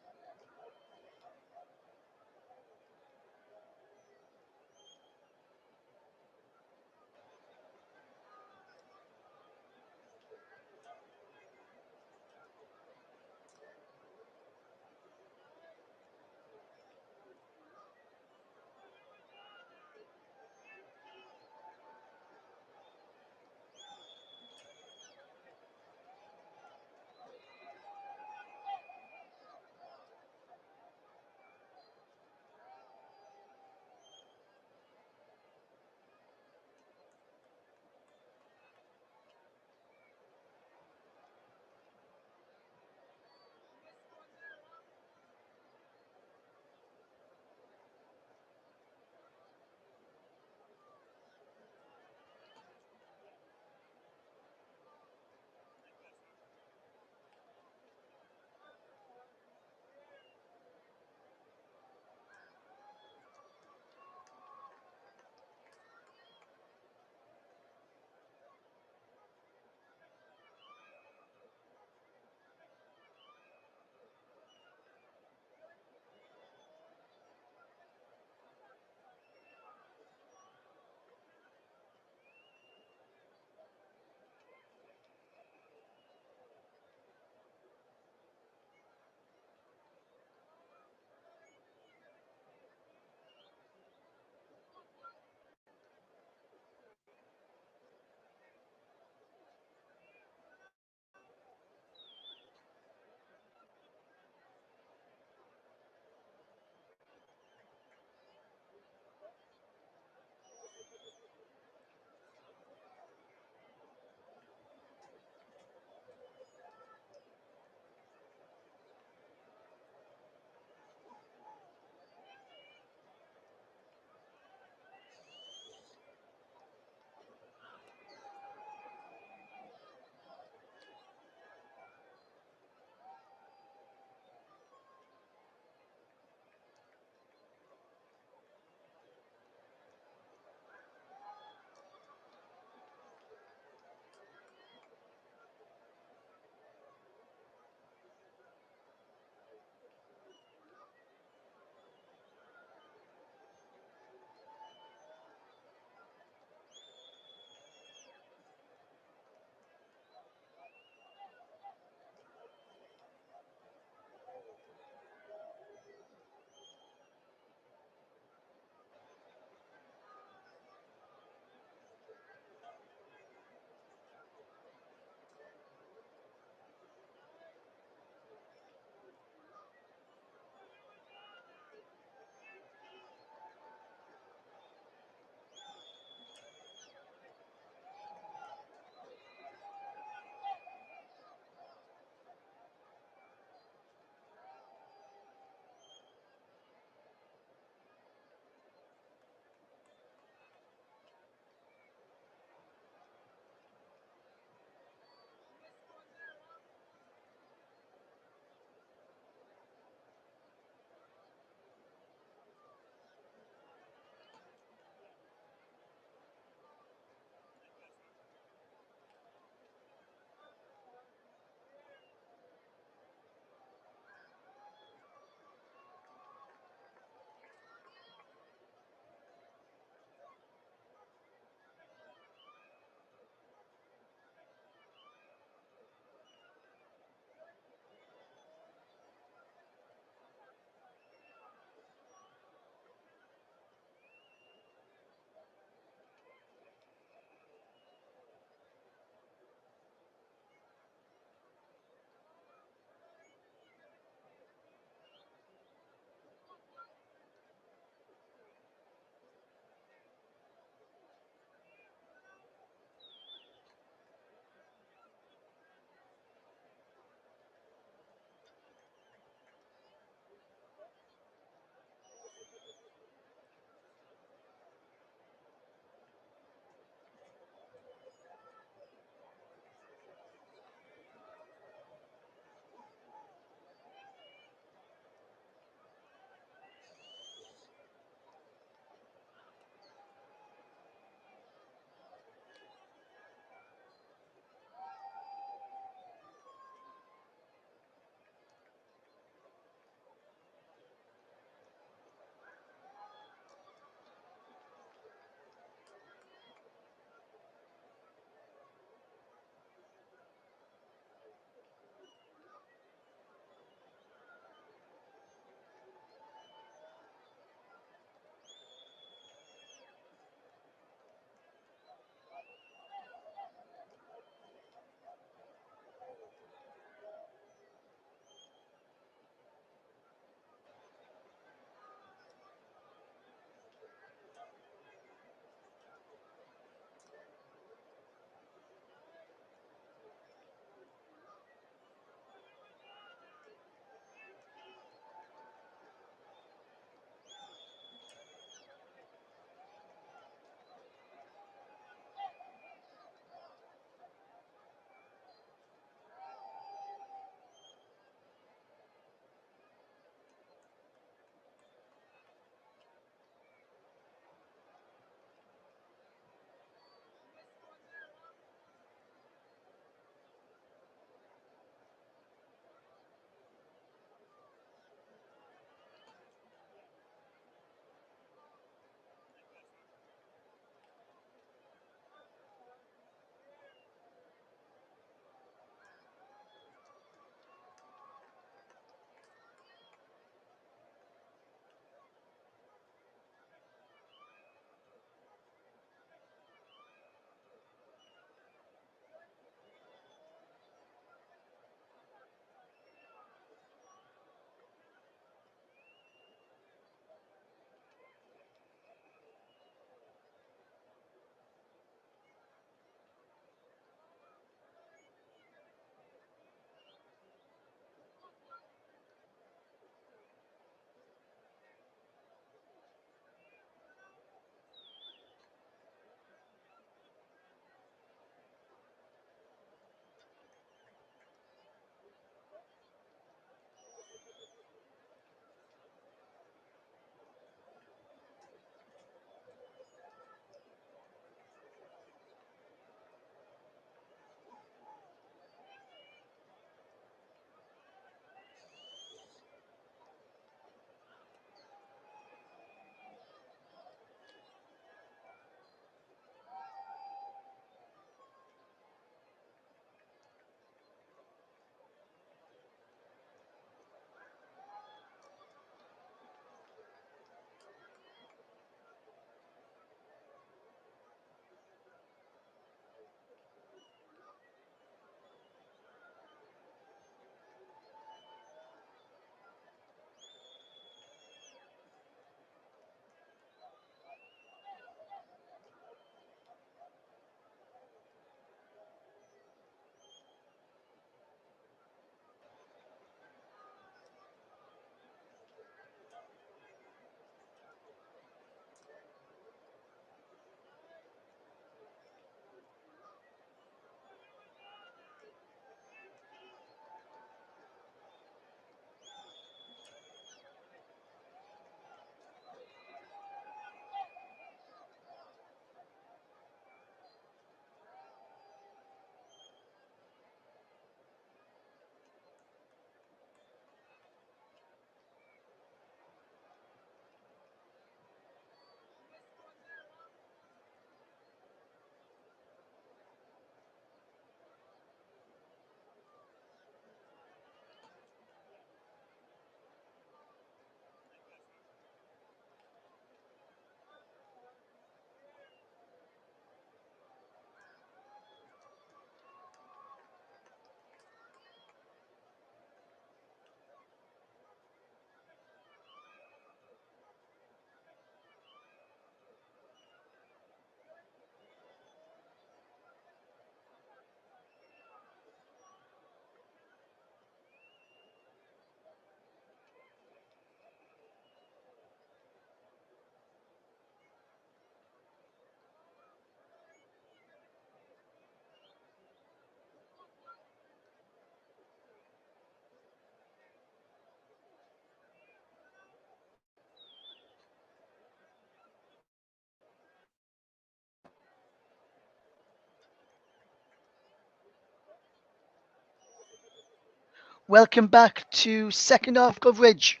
Welcome back to second half coverage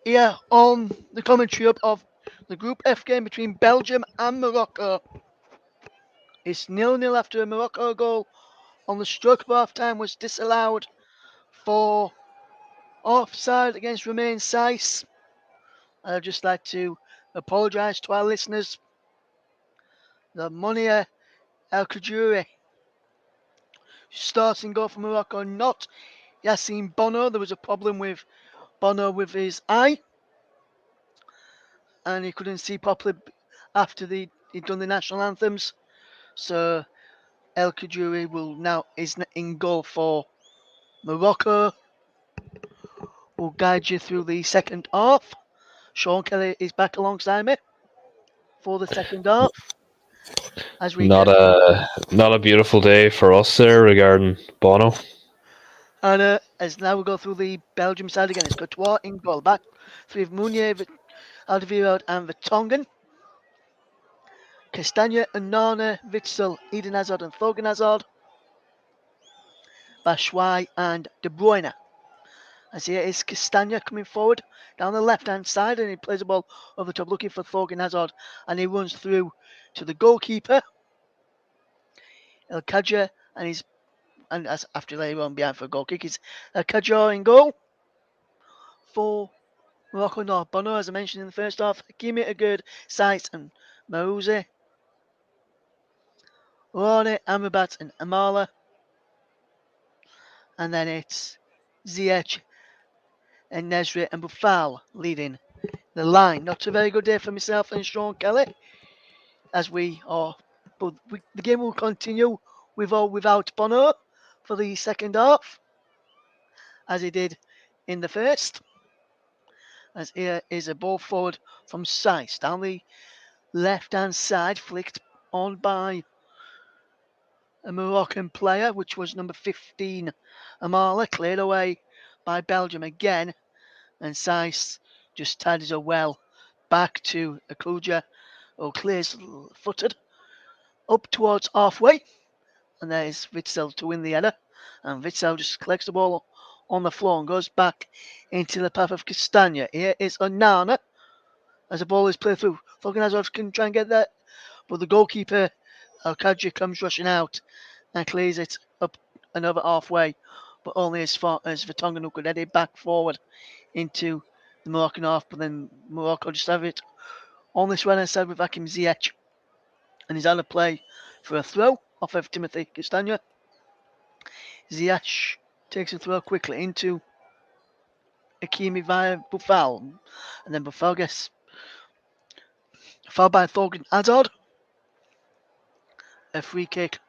here on the commentary of the Group F game between Belgium and Morocco. It's 0-0 after a Morocco goal on the stroke of half time was disallowed for offside against Romain Saiss. I'd just like to apologise to our listeners. The Monia El Khajouri starting goal for Morocco, not Yassine Bono. There was a problem with Bono with his eye, and he couldn't see properly after he'd done the national anthems. So El Khajouri is in goal for Morocco. Will guide you through the second half. Sean Kelly is back alongside me for the second half. As we Not get a beautiful day for us there regarding Bono. and as now we go through the Belgium side again, it's Courtois in goal. Back three of Mounier, Alderweireld and Vertonghen. Castagna, Onana, Witsel, Eden Hazard and Thorgan Hazard. Batshuayi and De Bruyne. As here is Castagna coming forward down the left-hand side, and he plays the ball over the top looking for Thorgan Hazard, and he runs through to the goalkeeper, El Khajouri, and as after they run behind for a goal kick, is El Khajouri in goal for Morocco. No, Bono, as I mentioned in the first half, Hakimi, Agurd, Saiss and Marouzi. Rone, Amrabat and Amala. And then it's Ziyech and Nesri and Boufal leading the line. Not a very good day for myself and Sean Kelly, as but the game will continue with or without Bono for the second half, as he did in the first. As here is a ball forward from Saiss down the left-hand side, flicked on by a Moroccan player, which was number 15, Amala, cleared away by Belgium again, and Saiss just tidies her well back to Akuja, who clears footed up towards halfway, and there's Witsel to win the header, and Witsel just collects the ball on the floor and goes back into the path of Castagna. Here is Onana as the ball is played through. Thorgan Hazard can try and get that, but the goalkeeper El Khajouri comes rushing out and clears it up another halfway, but only as far as Vertonghen, who could head it back forward into the Moroccan half, but then Morocco just have it on this right-hand side with Hakim Ziyech, and he's out of play for a throw off of Timothy Castagna. Ziyech takes a throw quickly into Hakimi via Boufal, and then Boufal gets fouled by Thorgan Hazard. A free kick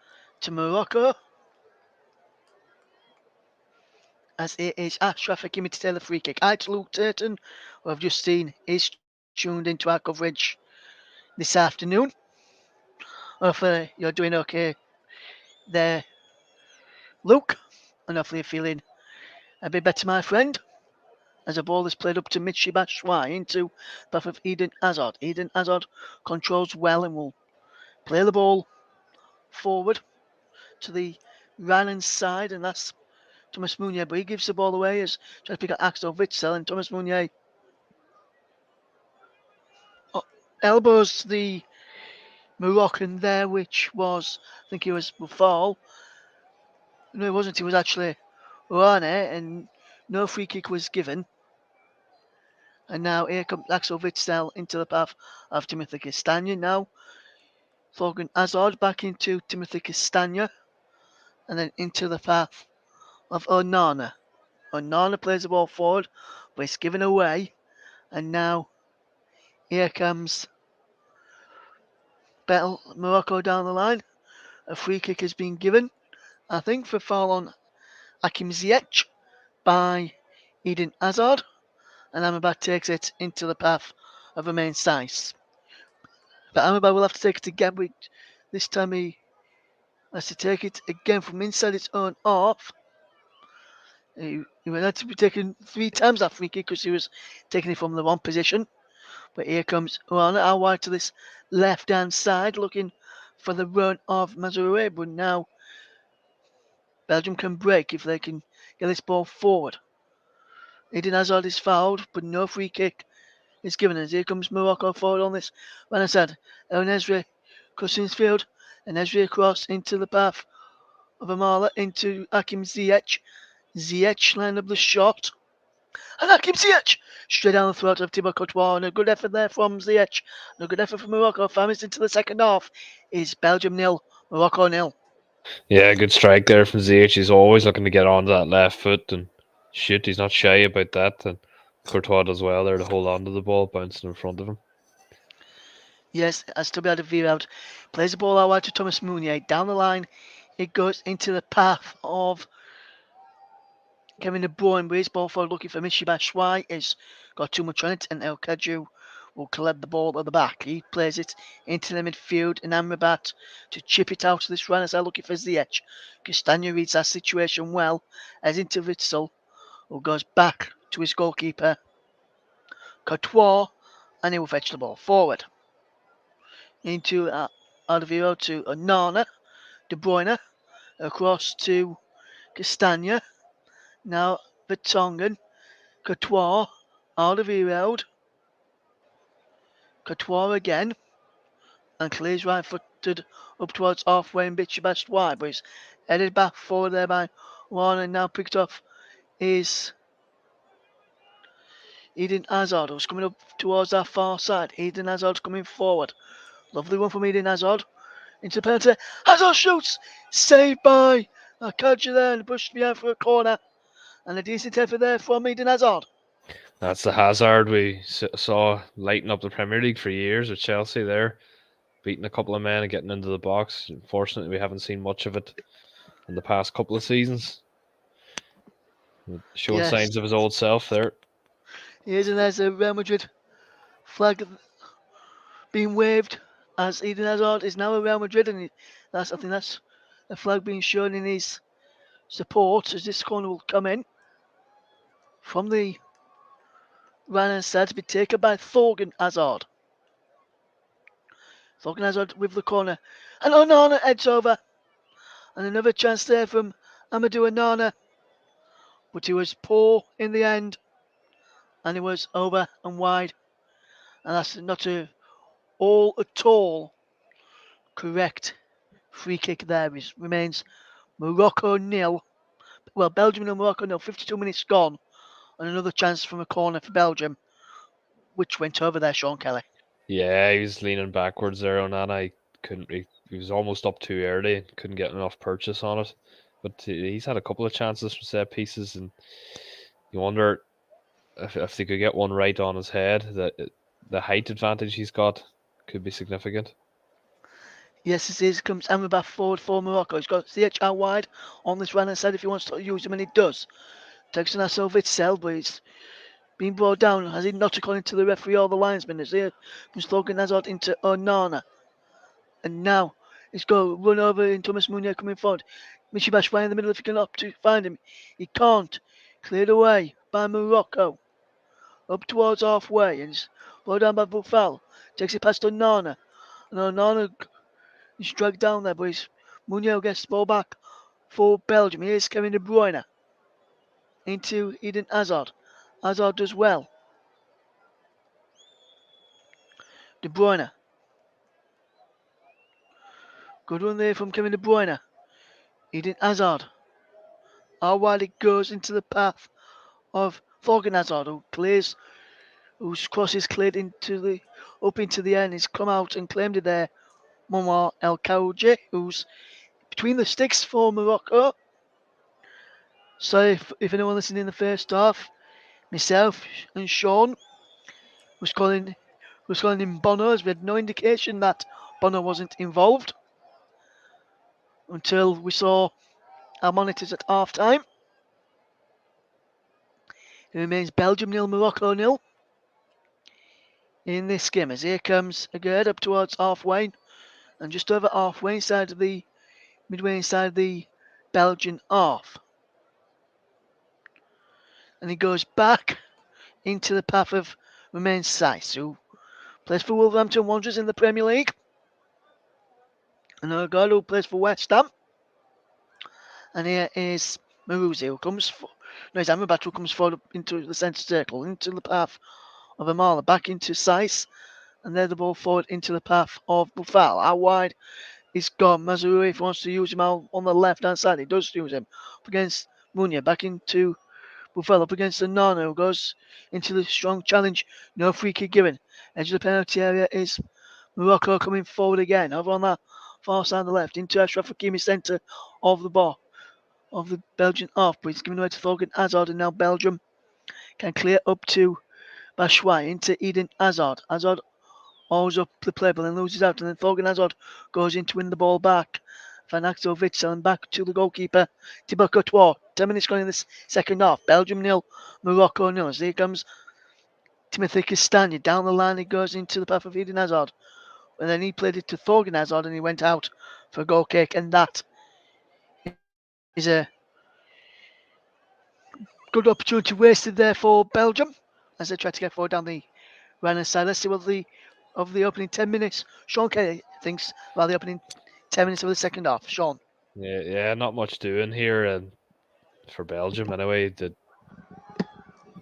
to Morocco, as it is Achraf Hakimi to take the free kick. Hi to Luke Turton, who I've just seen is tuned into our coverage this afternoon. Hopefully you're doing okay there, Luke, and hopefully you're feeling a bit better, my friend, as the ball is played up to Michy Batshuayi into the path of Eden Hazard. Eden Hazard controls well and will play the ball forward to the right-hand side, and that's Thomas Meunier, but he gives the ball away as tries to pick up Axel Witsel, and Thomas Meunier elbows the Moroccan there, which was, I think he was Boufal. No, it wasn't. It was actually Rane, and no free kick was given. And now here comes Axel Witsel into the path of Timothy Castagna. Now Thorgan Hazard back into Timothy Castagna, and then into the path of Onana. Onana plays the ball forward, but it's given away. And now here comes Morocco down the line. A free kick has been given, I think, for foul on Hakim Ziyech by Eden Hazard. And Amrabat takes it into the path of Romain Saiss. But Amrabat will have to take it again. This time he has to take it again from inside its own half. He had to be taken 3 times that free kick because he was taking it from the wrong position. But here comes Rana out wide to this left-hand side, looking for the run of Mazraoui. But now Belgium can break if they can get this ball forward. Eden Hazard is fouled, but no free kick is given as here comes Morocco forward on this. When I said El Nesri crossing field, and Nesri across into the path of Amala into Hakim Ziyech. Ziyech lined up the shot. And Hakim Ziyech straight down the throat of Thibaut Courtois. And a good effort there from Ziyech. And a good effort from Morocco. 5 minutes into the second half is Belgium nil, Morocco nil. Yeah, good strike there from ZH. He's always looking to get onto that left foot and shoot. He's not shy about that. And Courtois does well there to hold on to the ball, bouncing in front of him. Yes, as to be able to veer out. Plays the ball out wide to Thomas Meunier. Down the line, it goes into the path of Kevin De Bruyne. With his ball forward looking for Michy Batshuayi. It's got too much on it, and El Kaju will collect the ball at the back. He plays it into the midfield, and Amrabat to chip it out to this runner. So looking for Ziyech. Castagna reads that situation well, as into Witzel, who goes back to his goalkeeper, Courtois, and he will fetch the ball forward. Into Alviro to Onana, De Bruyne, across to Castagna. Now Vertonghen, Courtois, Alderweireld, Courtois again, and clears right footed up towards halfway and Michy Batshuayi, but he's headed back forward there by one and now picked off is Eden Hazard, who's coming up towards that far side. Eden Hazard's coming forward. Lovely one from Eden Hazard. Into the penalty. Hazard shoots! Saved by Akaji there and pushed behind for a corner. And a decent effort there from Eden Hazard. That's the Hazard we saw lighting up the Premier League for years with Chelsea there, beating a couple of men and getting into the box. Unfortunately, we haven't seen much of it in the past couple of seasons. Showing Yes, signs of his old self there. he is, and there's a Real Madrid flag being waved as Eden Hazard is now a Real Madrid, and I think that's a flag being shown in his support as this corner will come in from the right hand side to be taken by Thorgan Hazard. Thorgan Hazard with the corner, and Onana heads over, and another chance there from Amadou Onana, but he was poor in the end, and he was over and wide, and that's not all at all correct free kick there. It remains Morocco nil. Well, Belgium nil, Morocco nil. 52 minutes gone, and another chance from a corner for Belgium, which went over there, Sean Kelly. Yeah, he was leaning backwards there on that. I couldn't. He was almost up too early and couldn't get enough purchase on it. But he's had a couple of chances from set pieces, and you wonder if they could get one right on his head. That the height advantage he's got could be significant. Yes, it is. Comes Amrabat forward for Morocco. He's got CH out wide on this right hand side if he wants to use him, and he does. Takes an over itself, but he's being brought down, has he not, according to the referee or the linesman. As here comes Thorgan Hazard into Onana. And now he's going to run over in Thomas Meunier coming forward. Michy Batshuayi in the middle if he can up to find him. He can't. Cleared away by Morocco. Up towards halfway, and he's brought down by Boufal. Takes it past Onana. And Onana is dragged down there, but Meunier gets the ball back for Belgium. Here's Kevin De Bruyne into Eden Hazard. Hazard does well. De Bruyne. Good one there from Kevin De Bruyne. Eden Hazard. How wide it goes into the path of Thorgan Hazard, whose cross is cleared up into the end. He's come out and claimed it there. Momar El Khaouji, who's between the sticks for Morocco. So if anyone listened in the first half, myself and Sean was calling him Bono, as we had no indication that Bono wasn't involved until we saw our monitors at half time. It remains Belgium nil, Morocco nil in this game. As here comes Agard up towards halfway, and just over halfway midway inside the Belgian half. And he goes back into the path of Romain Saiss, who plays for Wolverhampton Wanderers in the Premier League. And Agard, who plays for West Ham. And here is Maruzi, who comes for, no, his Amrabat who comes forward into the centre circle, into the path of Amala, back into Saiz, and there the ball forward into the path of Bufal. Out wide is gone. Mazurui, if he wants to use him out on the left hand side, he does use him. Up against Munya, back into Bufal, up against the Nana, who goes into the strong challenge. No free kick given. Edge of the penalty area is Morocco coming forward again, over on that far side of the left, into Ashraf Hakimi, centre of the ball, of the Belgian half, but he's giving away to Thorgan Hazard, and now Belgium can clear up to Bashwai, into Eden Hazard. Hazard always up the play, but then loses out, and then Thorgan Hazard goes in to win the ball back. Van Axel Witsel, and back to the goalkeeper, Thibaut Courtois. 10 minutes gone in this second half. Belgium nil, Morocco nil. As here comes Timothy Castagna. Down the line he goes into the path of Eden Hazard. And then he played it to Thorgan Hazard, and he went out for a goal kick, and that is a good opportunity wasted there for Belgium as they try to get forward down the right hand side. Let's see what the opening 10 minutes Sean Kelly thinks about the opening 10 minutes of the second half. Sean. Yeah, not much doing here, and for Belgium anyway.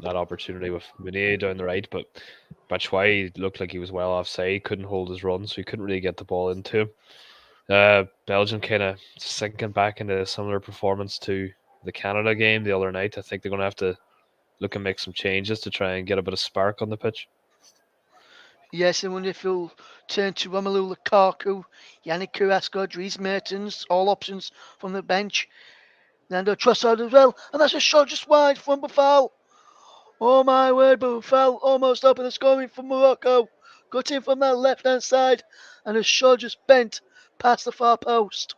That opportunity with Meunier down the right, but Batshuayi looked like he was well offside, couldn't hold his run, so he couldn't really get the ball into him. Belgium kind of sinking back into a similar performance to the Canada game the other night. I think they're going to have to look and make some changes to try and get a bit of spark on the pitch. Yes, and wonder if he'll turn to Romelu Lukaku, Yannick Carrasco, Dries Mertens, all options from the bench. Nando Trossard as well, and that's a shot just wide from Buffal. Oh my word, Buffal almost opened the scoring for Morocco. Got in from that left hand side, and a shot just bent past the far post.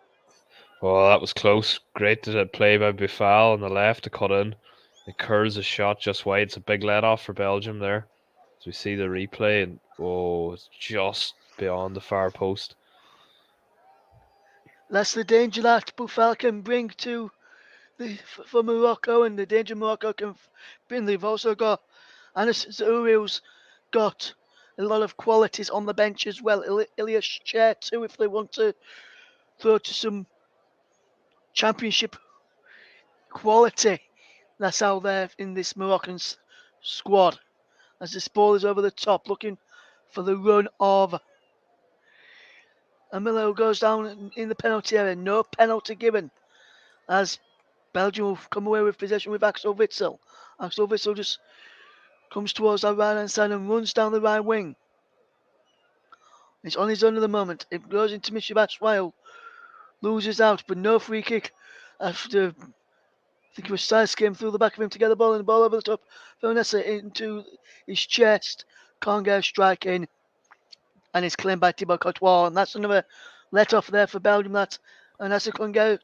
Oh, that was close. Great play by Buffal on the left to cut in. It curls a shot just wide. It's a big let off for Belgium there. As we see the replay, and it's just beyond the far post. That's the danger that Buffal can bring to for Morocco, and the danger Morocco can bring. They've also got Anis Zaoui's got a lot of qualities on the bench as well. Ilias Chair too, if they want to throw to some championship quality. That's how they're in this Moroccan squad. As this ball is over the top, looking for the run of Amilo, goes down in the penalty area. No penalty given, as Belgium will come away with possession with Axel Witsel. Axel Witsel just comes towards that right hand side and runs down the right wing. He's on his own at the moment. It goes into Mishabash's Wild. Loses out, but no free kick after I think it was Size came through the back of him to get the ball, and the ball over the top. Vanessa into his chest. Can't get a strike in. And it's claimed by Thibaut Courtois. And that's another let off there for Belgium. And that's a can't get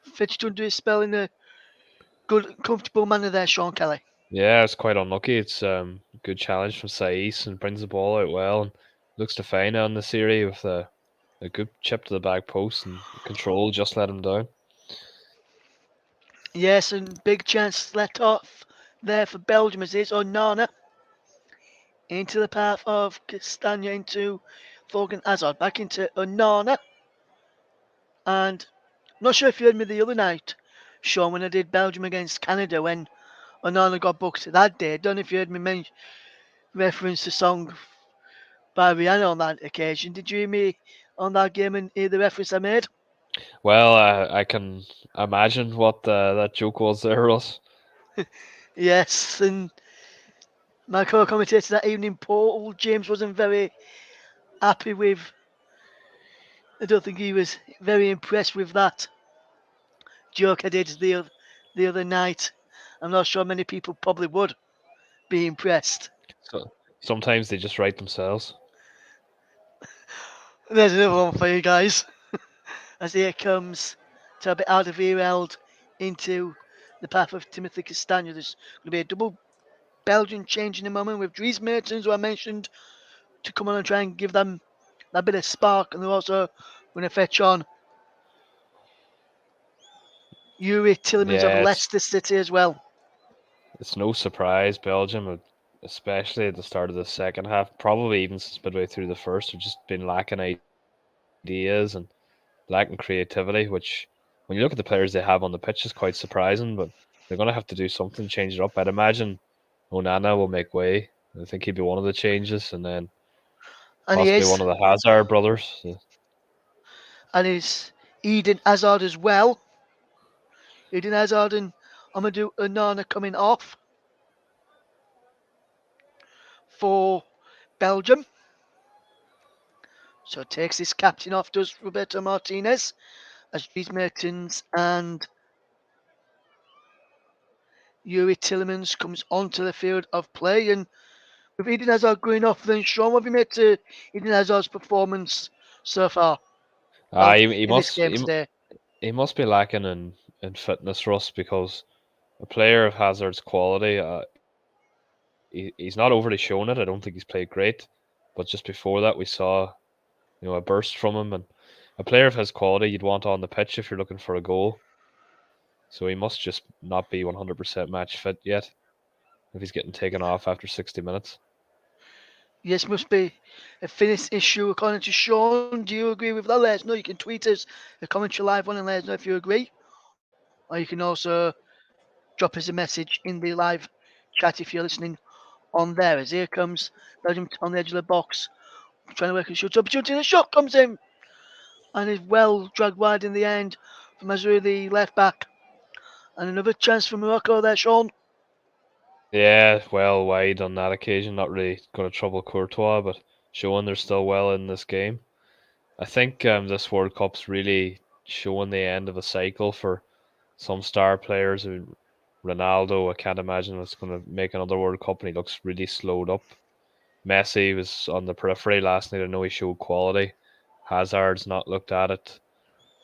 Fitch to do his spell in a good, comfortable manner there, Sean Kelly. Yeah, it's quite unlucky. It's a good challenge from Saiz and brings the ball out well and looks to fine on the series with a good chip to the back post and control just let him down. Yes, and big chance let off there for Belgium as it's Onana into the path of Castagna into Thorgan Hazard. Back into Onana. And I'm not sure if you heard me the other night, Sean, when I did Belgium against Canada when Onana got booked that day. I don't know if you heard me reference the song by Rihanna on that occasion. Did you hear me on that game and hear the reference I made? Well, I can imagine what that joke was there, Russ. Yes, and my co-commentator that evening, Paul James, wasn't very happy with. I don't think he was very impressed with that joke I did the other night. I'm not sure many people probably would be impressed. So sometimes they just write themselves. There's another one for you guys. As here comes Toby Alderweireld into the path of Timothy Castagna. There's going to be a double Belgian change in a moment with Dries Mertens, who I mentioned, to come on and try and give them that bit of spark. And they're also going to fetch on Yuri Tillemans of Yeah, Leicester City as well. it's no surprise Belgium, especially at the start of the second half, probably even since midway through the first, have just been lacking ideas and lacking creativity, which when you look at the players they have on the pitch, it's quite surprising. But they're going to have to do something, change it up. I'd imagine Onana will make way. I think he'd be one of the changes, and then And he possibly is. one of the Hazard brothers. And he's Eden Hazard as well. Eden Hazard and Amadou Onana coming off for Belgium. So it takes his captain off, does Roberto Martinez, as Dries Mertens and Yuri Tillemans comes onto the field of play. And with Eden Hazard going off, then Sean, what have you made to Eden Hazard's performance so far? Ah, Well, he in this must game today. he must be lacking in fitness, Russ, because a player of Hazard's quality, he's not overly shown it. I don't think he's played great, but just before that, we saw a burst from him, and a player of his quality you'd want on the pitch if you're looking for a goal. So he must just not be 100% match fit yet if he's getting taken off after 60 minutes. Yes, must be a fitness issue according to Sean. Do you agree with that? Let us know. You can tweet us a commentary live one and let us know if you agree. Or you can also drop us a message in the live chat if you're listening on there. As here comes Belgium on the edge of the box, trying to work a shot opportunity. The shot comes in and is well dragged wide in the end from Azuri, the left back. And another chance for Morocco there, Sean. Yeah, well wide on that occasion. Not really going to trouble Courtois, but showing they're still well in this game. I think this World Cup's really showing the end of a cycle for some star players. Ronaldo, I can't imagine what's going to make another World Cup, and he looks really slowed up. Messi was on the periphery last night. I know he showed quality. Hazard's not looked at it.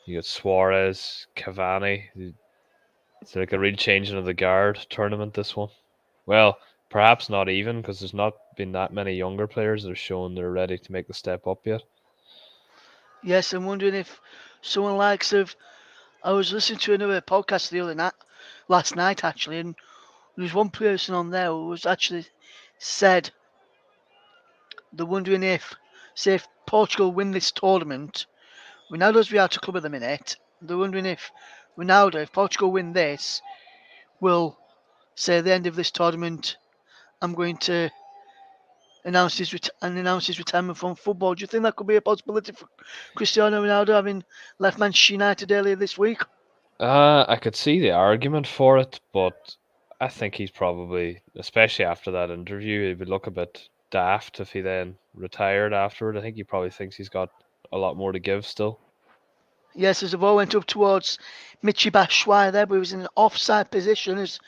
You got Suarez, Cavani. It's like a real changing of the guard tournament, this one. Well, perhaps not even, because there's not been that many younger players that have shown they're ready to make the step up yet. Yes, I'm wondering if someone likes of. I was listening to another podcast the other night, last night actually, and there was one person on there who was actually said they're wondering if, say, if Portugal win this tournament, Ronaldo's Real to club at the minute. They're wondering if Ronaldo, if Portugal win this, will say at the end of this tournament, I'm going to announce his retirement from football. Do you think that could be a possibility for Cristiano Ronaldo having left Manchester United earlier this week? I could see the argument for it, but I think he's probably, especially after that interview, he would look a bit daft if he then retired afterward. I think he probably thinks he's got a lot more to give still. Yes, as the ball went up towards Michy Batshuayi there, but he was in an offside position as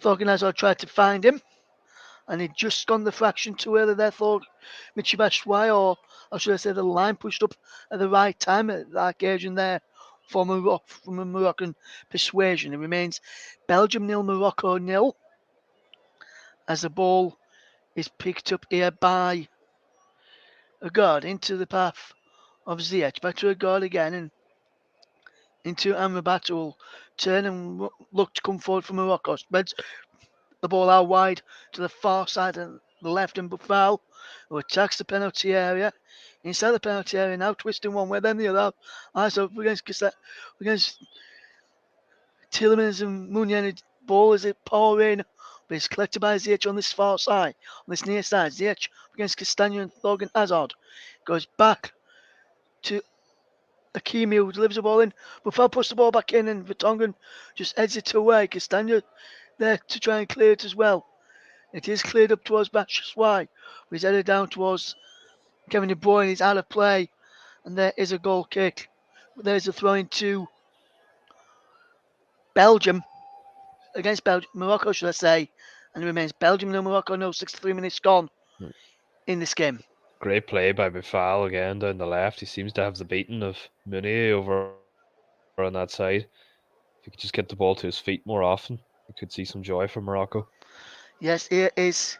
Thorgan Hazard tried to find him. And he'd just gone the fraction too early there for Michy Batshuayi, or should I say the line pushed up at the right time at that occasion there from a Moroccan persuasion. It remains Belgium nil, Morocco nil, as the ball is picked up here by a guard into the path of Ziyech. Back to a guard again and into Amrabat, who will turn and look to come forward for Morocco. Spreads the ball out wide to the far side and the left, and Buffal, who attacks the penalty area. Inside the penalty area now, twisting one way, then the other. Eyes up against Tillemans and Munier. Ball is it pouring, but it's collected by Ziyech on this far side, on this near side. Ziyech against Castagna and Thorgan Hazard. Goes back to Akimi, who delivers the ball in. Buffal puts the ball back in, and Vertonghen just heads it away. Castagna there to try and clear it as well. It is cleared up towards Batshuayi. He's headed down towards Kevin De Bruyne. He's out of play. And there is a goal kick. There's a throw into Belgium. Against Belgium. Morocco, should I say. And it remains Belgium no Morocco no. 63 minutes gone in this game. Great play by Bufal again down the left. He seems to have the beating of Meunier over on that side. If he could just get the ball to his feet more often, we could see some joy from Morocco. Yes, here is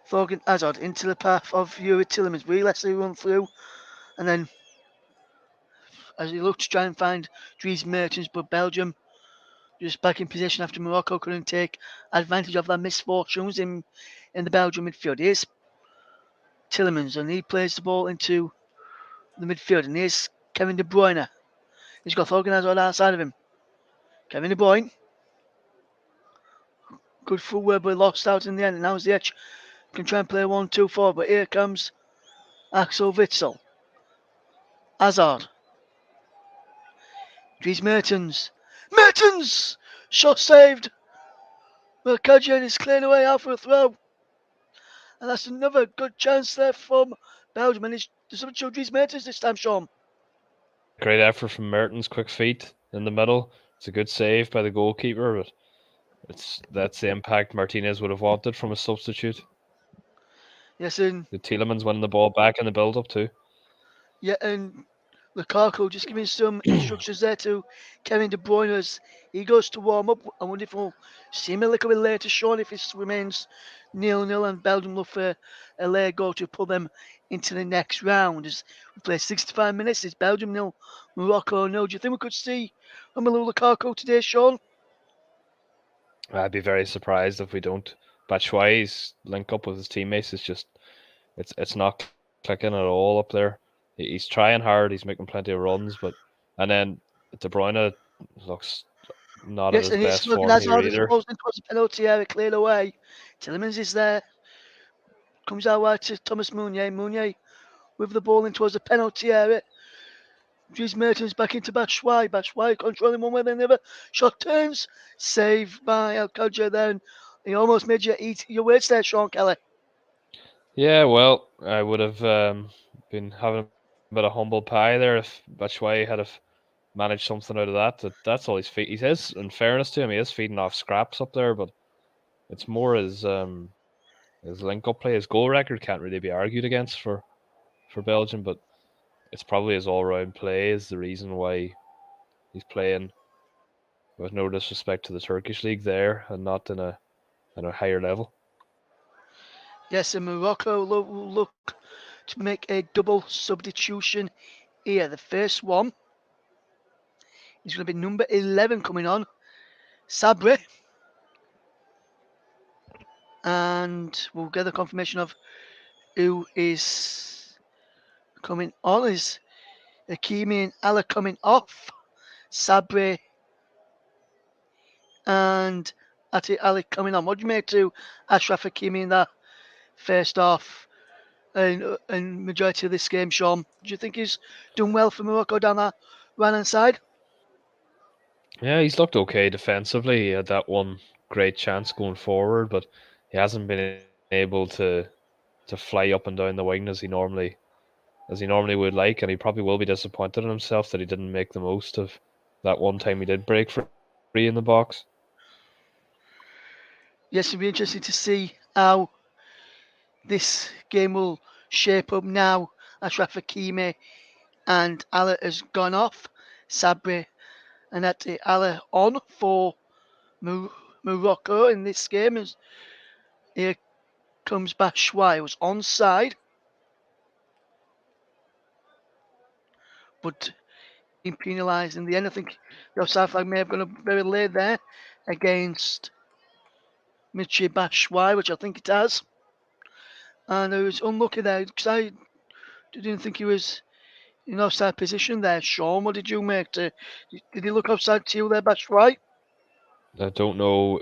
Thorgan Hazard into the path of Yuri Tillemans. We let him run through. And then as he looked to try and find Dries Mertens, but Belgium just back in position after Morocco couldn't take advantage of their misfortunes in the Belgian midfield. Here's Tillemans, and he plays the ball into the midfield. And here's Kevin De Bruyne. He's got organiser on the outside of him. Kevin De Bruyne. Good footwork, but lost out in the end. And now's the edge. Can try and play 1-2-4, but here comes Axel Witsel. Hazard. Dries Mertens. Mertens! Shot saved. But Kajan is cleared away out for a throw. And that's another good chance there from Belgium. And it's something to Dries Mertens this time, Sean. Great effort from Mertens, quick feet in the middle. It's a good save by the goalkeeper, but that's the impact Martinez would have wanted from a substitute. Yes, and The Tielemans winning the ball back in the build up too. yeah, and Lukaku just giving some instructions there to Kevin De Bruyne as he goes to warm up. I wonder if we'll see him a little bit later, Sean, if it remains 0-0 and Belgium look for a late goal to pull them into the next round. As we play 65 minutes, it's Belgium 0, Morocco 0. Do you think we could see Romelu Lukaku today, Sean? I'd be very surprised if we don't. Batshuayi's link up with his teammates is just it's not clicking at all up there. He's trying hard. He's making plenty of runs, but and then De Bruyne looks not at Yes, his and it's best looking form as here hard as either. rolls in towards the penalty area, cleared away. Tillemans is there, comes out wide to Thomas Meunier. Meunier with the ball in towards the penalty area. Dries Mertens back into Batshuayi. Batshuayi controlling one way then the other. Shot turns. Saved by Alcantara then. He almost made you eat your words there, Sean Kelly. Yeah, well, I would have been having a bit of humble pie there if Batshuayi had have managed something out of that. That's all he's feed. He is, in fairness to him, he is feeding off scraps up there, but it's more his link up play. His goal record can't really be argued against for Belgium, but it's probably his all round play is the reason why he's playing with no disrespect to the Turkish league there and not in a higher level. Yes, and Morocco will look to make a double substitution here. The first one is going to be number 11 coming on, Sabri. And we'll get the confirmation of who is coming on. Is Hakimi and Allah coming off? Sabri and Ati Ali coming on. What do you make to Ashraf Hakimi in that first half and majority of this game, Sean? Do you think he's done well for Morocco down that right hand side? Yeah, he's looked okay defensively. He had that one great chance going forward, but he hasn't been able to fly up and down the wing as he normally would like, and he probably will be disappointed in himself that he didn't make the most of that one time he did break free in the box. Yes, it'll be interesting to see how this game will shape up now. Ashraf Hakimi and Allah has gone off. Sabri and Ati Allah on for Morocco in this game. As here comes Batshuayi, was onside, but being penalised in the end. I think the offside flag may have gone up very late there against Michi Batshuayi, which I think it has. And I was unlucky there because I didn't think he was in offside position there. Sean, what did you make? Did he look offside to you there, Batshuayi? I don't know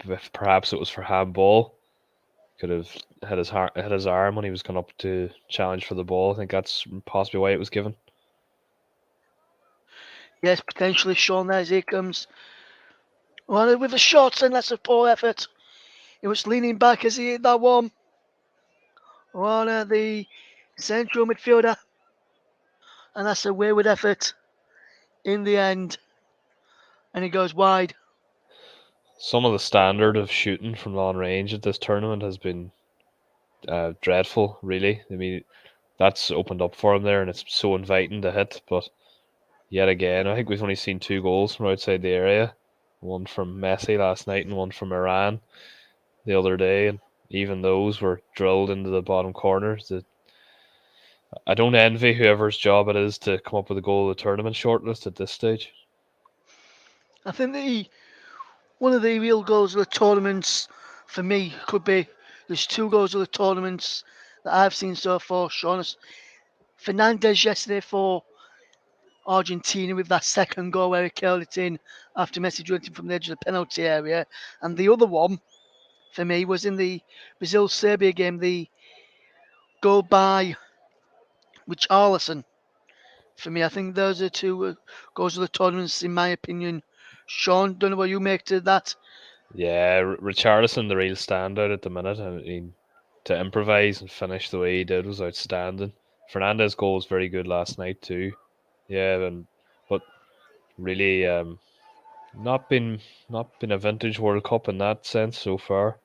if perhaps it was for handball. Could have had his arm when he was going up to challenge for the ball. I think that's possibly why it was given. Yes, potentially Sean there as he comes. Well, with the shots, and that's a poor effort. He was leaning back as he hit that one. The central midfielder. And that's a wayward effort in the end. And he goes wide. Some of the standard of shooting from long range at this tournament has been dreadful, really. I mean, that's opened up for him there, and it's so inviting to hit. But yet again, I think we've only seen 2 goals from outside the area. One from Messi last night and one from Iran the other day, and even those were drilled into the bottom corners. I don't envy whoever's job it is to come up with a goal of the tournament shortlist at this stage. I think one of the real goals of the tournaments for me could be there's 2 goals of the tournaments that I've seen so far. Sean Fernandez yesterday for Argentina with that second goal where he curled it in after Messi drilled it from the edge of the penalty area. And the other one for me was in the Brazil Serbia game, the goal by Richarlison. For me, I think those are two goals of the tournaments, in my opinion. Sean, don't know what you make to that. Yeah, Richarlison, the real standout at the minute. I mean, to improvise and finish the way he did was outstanding. Fernandez's goal was very good last night too. Yeah, but really, not been not been a vintage World Cup in that sense so far.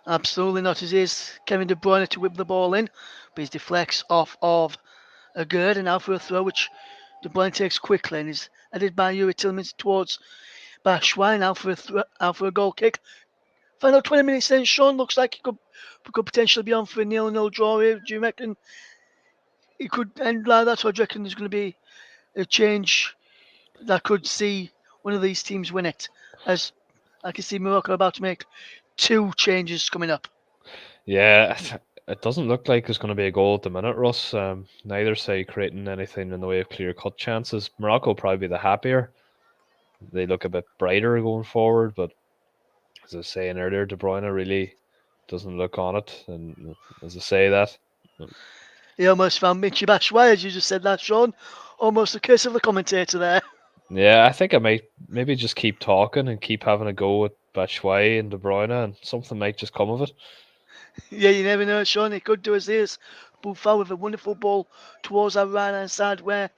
Absolutely not. It is Kevin De Bruyne to whip the ball in, but he deflects off of a Gerd and out for a throw, which De Bruyne takes quickly and is headed by Yuri Tillmans towards Batshuayi out for a goal kick. Final 20 minutes then, Sean looks like he could potentially be on for a nil-nil draw here. Do you reckon it could end like that, or do you reckon there's going to be a change that could see one of these teams win it? As I can see Morocco about to make two changes coming up. Yeah, it doesn't look like there's going to be a goal at the minute, Russ. Neither side creating anything in the way of clear cut chances. Morocco will probably be the happier. They look a bit brighter going forward, but as I was saying earlier, De Bruyne really doesn't look on it. And as I say that, He almost found Michy Batshuayi, as you just said that, Sean. Almost the curse of the commentator there. yeah, I think I might maybe just keep talking and keep having a go at Batshuayi and De Bruyne, and something might just come of it. Yeah, you never know, Sean. He could do as this. Buffal with a wonderful ball towards our right hand side, where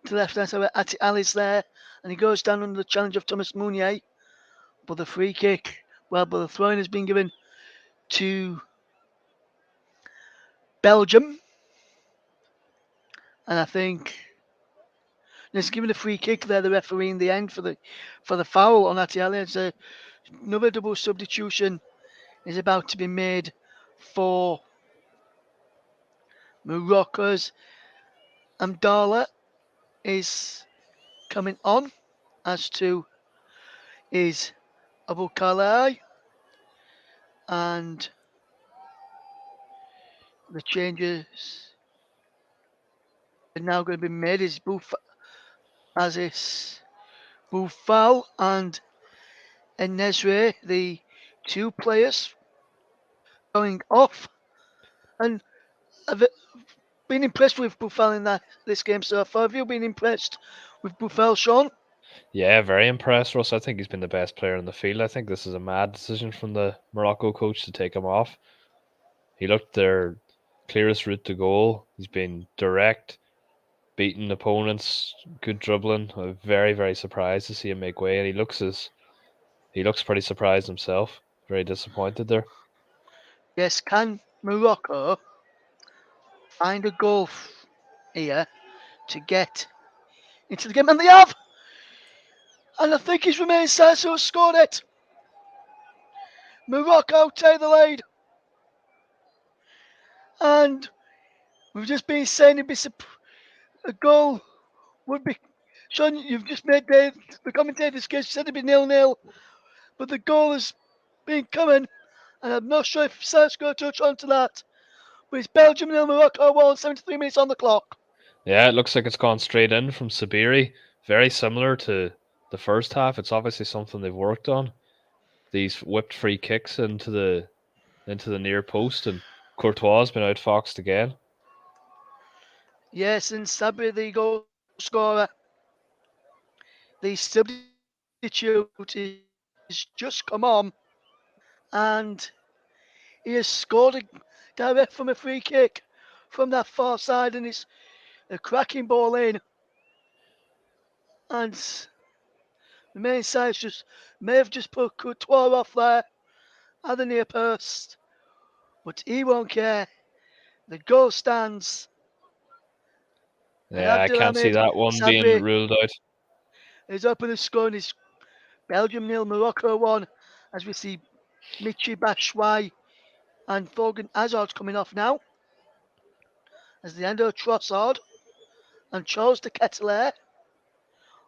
to left hand side where Ati Ali's there, and he goes down under the challenge of Thomas Mounier. But the free kick, but the throwing has been given to Belgium, and I think there's given a free kick there. The referee in the end for the foul on Ati Ali. It's another double substitution is about to be made for Morocco's Amdala is coming on as to is Abu Kalai, and the changes are now going to be made is as is Boufal and Enesre, the two players going off, and I've been impressed with Boufal in that this game so far. Have you been impressed with Boufal, Sean? Yeah, very impressed, Russ. I think he's been the best player in the field. I think this is a mad decision from the Morocco coach to take him off. He looked their clearest route to goal. He's been direct, beating opponents, good dribbling. I'm very, very surprised to see him make way, and he looks pretty surprised himself. Very disappointed there. Yes, can Morocco find a goal here to get into the game? And they have! And I think he's remained side, so scored it. Morocco take the lead. And we've just been saying it'd be a goal would be. Sean, you've just made the commentator's case. You said it'd be nil-nil, but the goal has been coming, and I'm not sure if Serge going to touch onto that. But it's Belgium nil, Morocco 1, 73 minutes on the clock. Yeah, it looks like it's gone straight in from Sabiri. Very similar to the first half. It's obviously something they've worked on. These whipped free kicks into the near post, and Courtois has been outfoxed again. Yes, and Sabri, the goal scorer, the substitute is just come on, and he has scored direct from a free kick from that far side, and it's a cracking ball in. And the main side just may have just put Courtois off there at the near post, but he won't care. The goal stands, and Yeah, I can't see Abdelhamid that one being Sabri ruled out. is up in the score, and it's Belgium nil, Morocco 1, as we see Michi Batshuayi and Thorgan Hazard coming off now, as Leandro Trossard and Charles de Ketelaere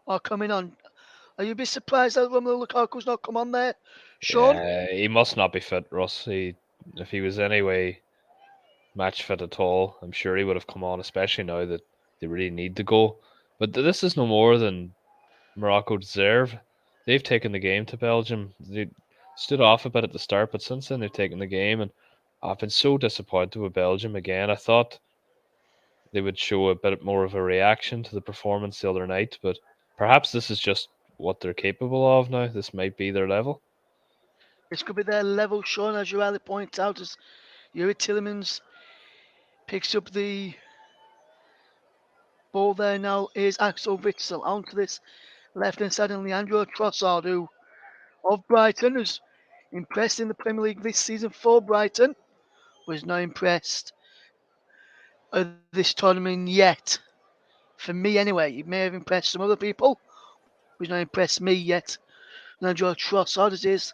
are coming on. Are you a bit surprised that Romelu Lukaku's not come on there, Sean? Yeah, he must not be fit, Russ. If he was anyway match fit at all, I'm sure he would have come on, especially now that they really need the goal. But this is no more than Morocco deserve. They've taken the game to Belgium. They stood off a bit at the start, but since then they've taken the game, and I've been so disappointed with Belgium again. I thought they would show a bit more of a reaction to the performance the other night, but perhaps this is just what they're capable of now. This might be their level. This could be their level, Sean, as you rightly point out, as Yuri Tillemans picks up the ball there now is Axel Witsel onto this left hand side, and Leandro Trossard, who of Brighton has impressed in the Premier League this season for Brighton, was not impressed at this tournament yet. For me, anyway, he may have impressed some other people, but he's not impressed me yet. Leandro Trossard, as is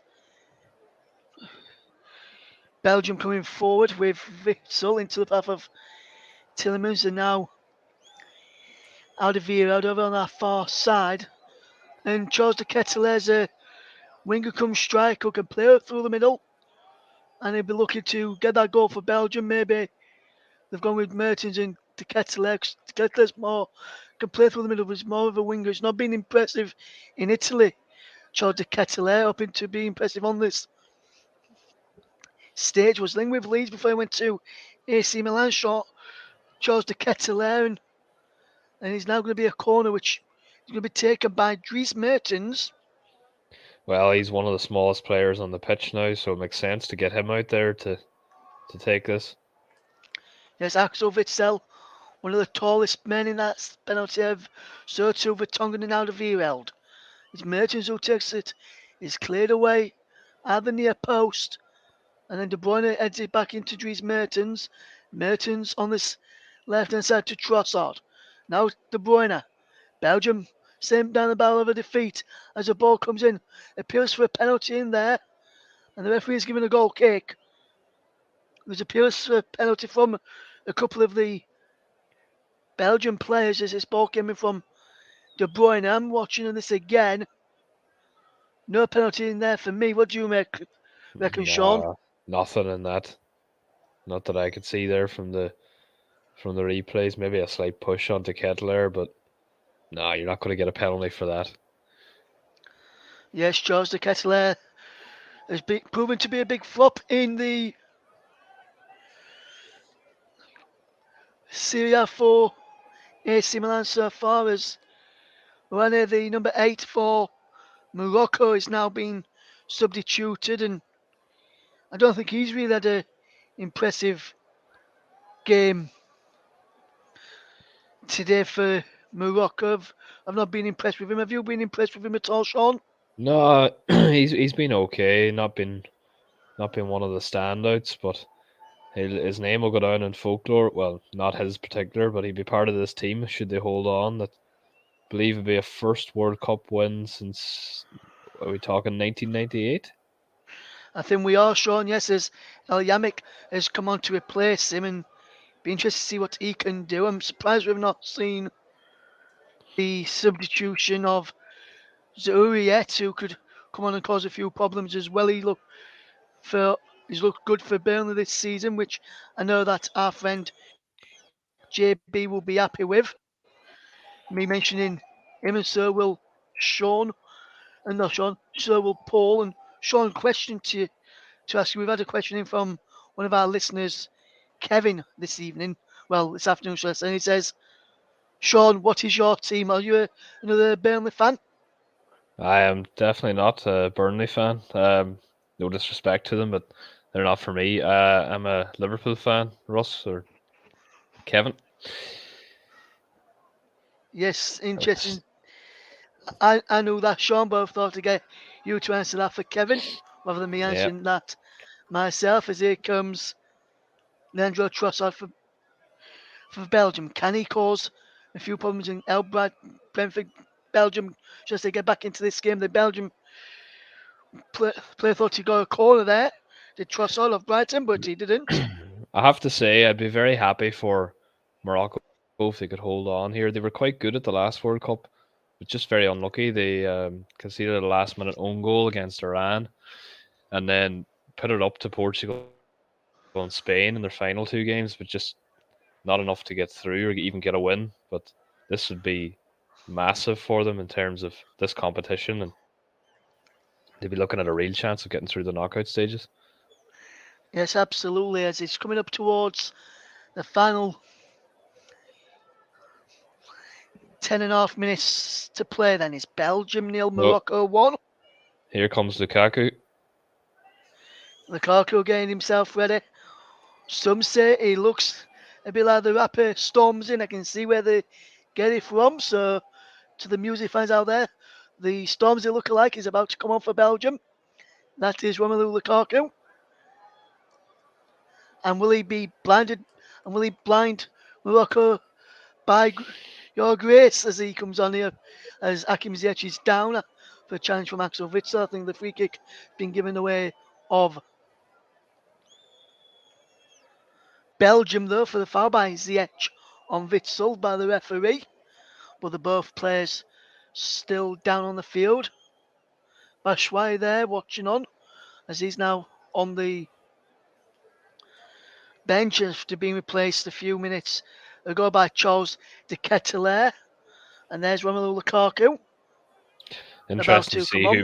Belgium coming forward with Witsel into the path of Tillemans, and now Alderweireld over on our far side. And Charles de Ketelaere's a winger come striker who can play through the middle, and he'll be looking to get that goal for Belgium. Maybe they've gone with Mertens and De Ketelaere. De Ketelaere's more can play through the middle, but he's more of a winger. He's not been impressive in Italy. Charles de Ketelaere hoping to be impressive on this stage. Was linked with Leeds before he went to AC Milan. Short Charles de Ketelaere, and he's now going to be a corner which is going to be taken by Dries Mertens. Well, he's one of the smallest players on the pitch now, so it makes sense to get him out there to take this. Yes, Axel Witsel, one of the tallest men in that penalty area, so too Vertonghen and Alderweireld. It's Mertens who takes it. It's cleared away at the near post, and then De Bruyne heads it back into Dries Mertens. Mertens on this left hand side to Trossard. Now De Bruyne. Belgium same down the barrel of a defeat as the ball comes in. Appeals for a penalty in there, and the referee is giving a goal kick. There's appeals for a penalty from a couple of the Belgian players as this ball came in from De Bruyne. I'm watching this again. No penalty in there for me. What do you reckon, Sean? Nah, nothing in that. Not that I could see there from the replays. Maybe a slight push onto Kettler, but nah, you're not going to get a penalty for that. Yes, Charles de Ketelaere has proven to be a big flop in the Serie A for AC Milan so far, as Rane, the number 8 for Morocco, is now being substituted, and I don't think he's really had a impressive game today for Morocco. I've not been impressed with him. Have you been impressed with him at all, Sean? No, he's been okay. Not been one of the standouts, but his name will go down in folklore. Well, not his particular, but he'd be part of this team should they hold on. That I believe it'd be a first World Cup win since, are we talking 1998? I think we are, Sean. Yes, as El Yamik has come on to replace him, and be interested to see what he can do. I'm surprised we've not seen the substitution of Zauri yet, who could come on and cause a few problems as well. He's looked good for Burnley this season, which I know that our friend JB will be happy with. Me mentioning him, and so will Sean, and not Sean, so will Paul. And Sean, question to ask you. We've had a question in from one of our listeners, Kevin, this evening. Well, this afternoon, shall I say? And he says, Sean, what is your team? Are you another Burnley fan? I am definitely not a Burnley fan. No disrespect to them, but they're not for me. I'm a Liverpool fan, Russ or Kevin. Yes, interesting. I knew that, Sean, but I thought to get you to answer that for Kevin, rather than me Yeah, answering that myself. As here comes Leandro Trossard for Belgium. Can he cause a few problems in Brentford, Belgium, just to get back into this game? The Belgium player thought he got a corner there. Did Trossard of Brighton, but he didn't. I have to say I'd be very happy for Morocco if they could hold on here. They were quite good at the last World Cup, but just very unlucky. They conceded a last-minute own goal against Iran, and then put it up to Portugal and Spain in their final two games, but just not enough to get through or even get a win. But this would be massive for them in terms of this competition, and they'd be looking at a real chance of getting through the knockout stages. Yes, absolutely. As it's coming up towards the final 10.5 minutes to play, then it's Belgium nil, Oh, Morocco 1. here comes Lukaku. Lukaku getting himself ready. Some say he looks a bit like the rapper Stormzy. I can see where they get it from. So, to the music fans out there, the Stormzy lookalike is about to come on for Belgium. That is Romelu Lukaku. And will he be blinded? And will he blind Morocco by your grace as he comes on here? As Hakim Ziyech is down for a challenge from Axel Witsel. I think the free kick being given away of Belgium, though, for the foul by Ziyech on Witsel by the referee. But the both players still down on the field. Bashwai there watching on as he's now on the bench after being replaced a few minutes ago by Charles de Ketelaere. And there's Romelu Lukaku about Interesting to to come see on.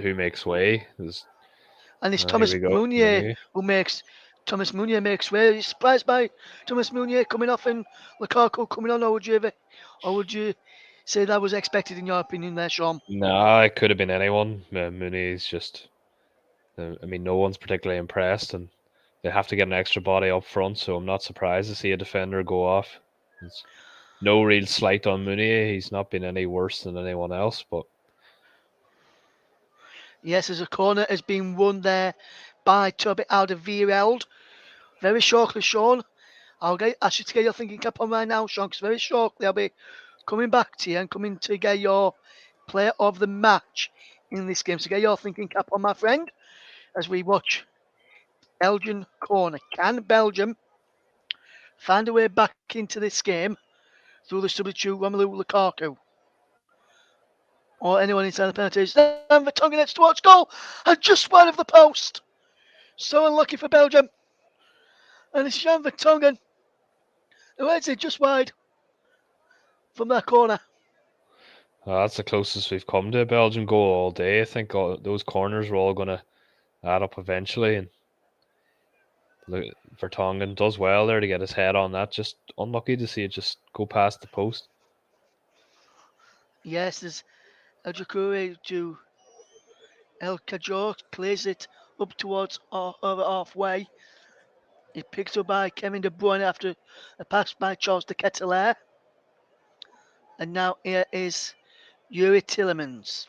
who makes way. And it's Here Thomas we go. Meunier Meunier. who makes Thomas Meunier makes way. Are you surprised by Thomas Meunier coming off and Lukaku coming on, or would you say that was expected in your opinion there, Sean? Nah, it could have been anyone. Meunier's just. I mean, no one's particularly impressed, and they have to get an extra body up front. So I'm not surprised to see a defender go off. It's no real slight on Meunier. He's not been any worse than anyone else, but Yes, as a corner has been won there by Toby Alderweireld. Very shortly, Sean. I should get your thinking cap on right now, Sean, because very shortly I'll be coming back to you and coming to get your player of the match in this game. So get your thinking cap on, my friend, as we watch Belgian corner. Can Belgium find a way back into this game through the substitute Romelu Lukaku? Or anyone inside the penalties? Then Vertonghen heads towards goal and just wide of the post. So unlucky for Belgium. And it's Jan Vertonghen who heads it just wide from that corner. that's the closest we've come to a Belgian goal all day. I think those corners were all going to add up eventually, and Vertonghen does well there to get his head on that. Just unlucky to see it just go past the post. Yes, there's El Jacoury to El Kajor, plays it up towards over halfway. It picks up by Kevin De Bruyne after a pass by Charles de Ketelaere. And now here is Yuri Tillemans.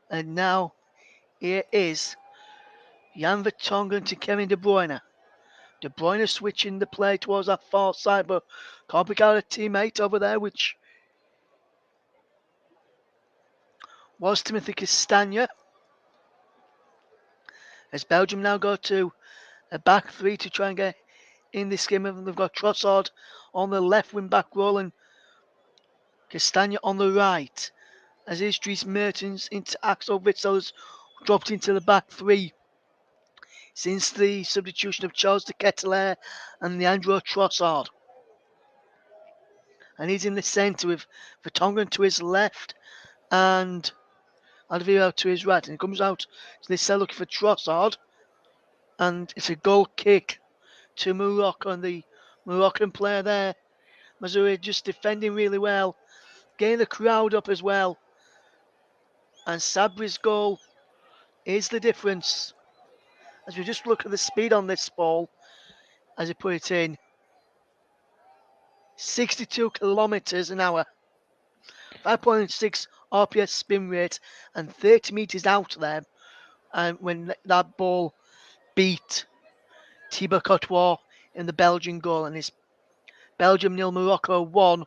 And now here is Jan Vertonghen to Kevin De Bruyne. De Bruyne switching the play towards that far side, but can't pick out a teammate over there, which was Timothy Castagna. As Belgium now go to a back three to try and get in this game. They've got Trossard on the left wing back role and Castagna on the right. As is Dries Mertens into Axel Witsel has dropped into the back three since the substitution of Charles de Ketelaere and Leandro Trossard. And he's in the centre with Vertonghen to his left and Alderweireld to his right. And he comes out to this cell looking for Trossard. And it's a goal kick to Morocco. And the Moroccan player there, Mazzouri, just defending really well, getting the crowd up as well. And Sabri's goal is the difference. As we just look at the speed on this ball, as he put it in, 62 kilometers an hour, 5.6 RPS spin rate, and 30 meters out there. And when that ball beat Thibaut Courtois in the Belgian goal, and it's Belgium nil, Morocco 1,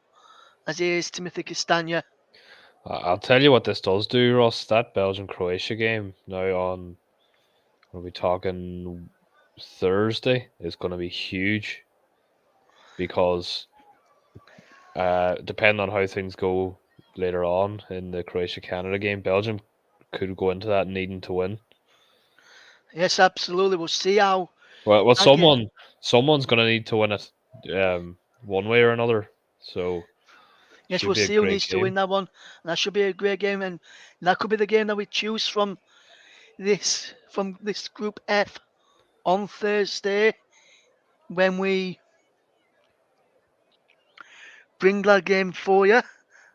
as is Timothy Castagna. I'll tell you what this does do, Ross. That Belgium Croatia game now on, what are we talking, Thursday, is going to be huge because depending on how things go later on in the Croatia Canada game, Belgium could go into that needing to win. Yes, absolutely. We'll see how Well, that game. someone's going to need to win it. one way or another. So Yes, should we'll be a see who great needs to win game. that one. And that should be a great game, and that could be the game that we choose from this Group F on Thursday when we bring that game for you.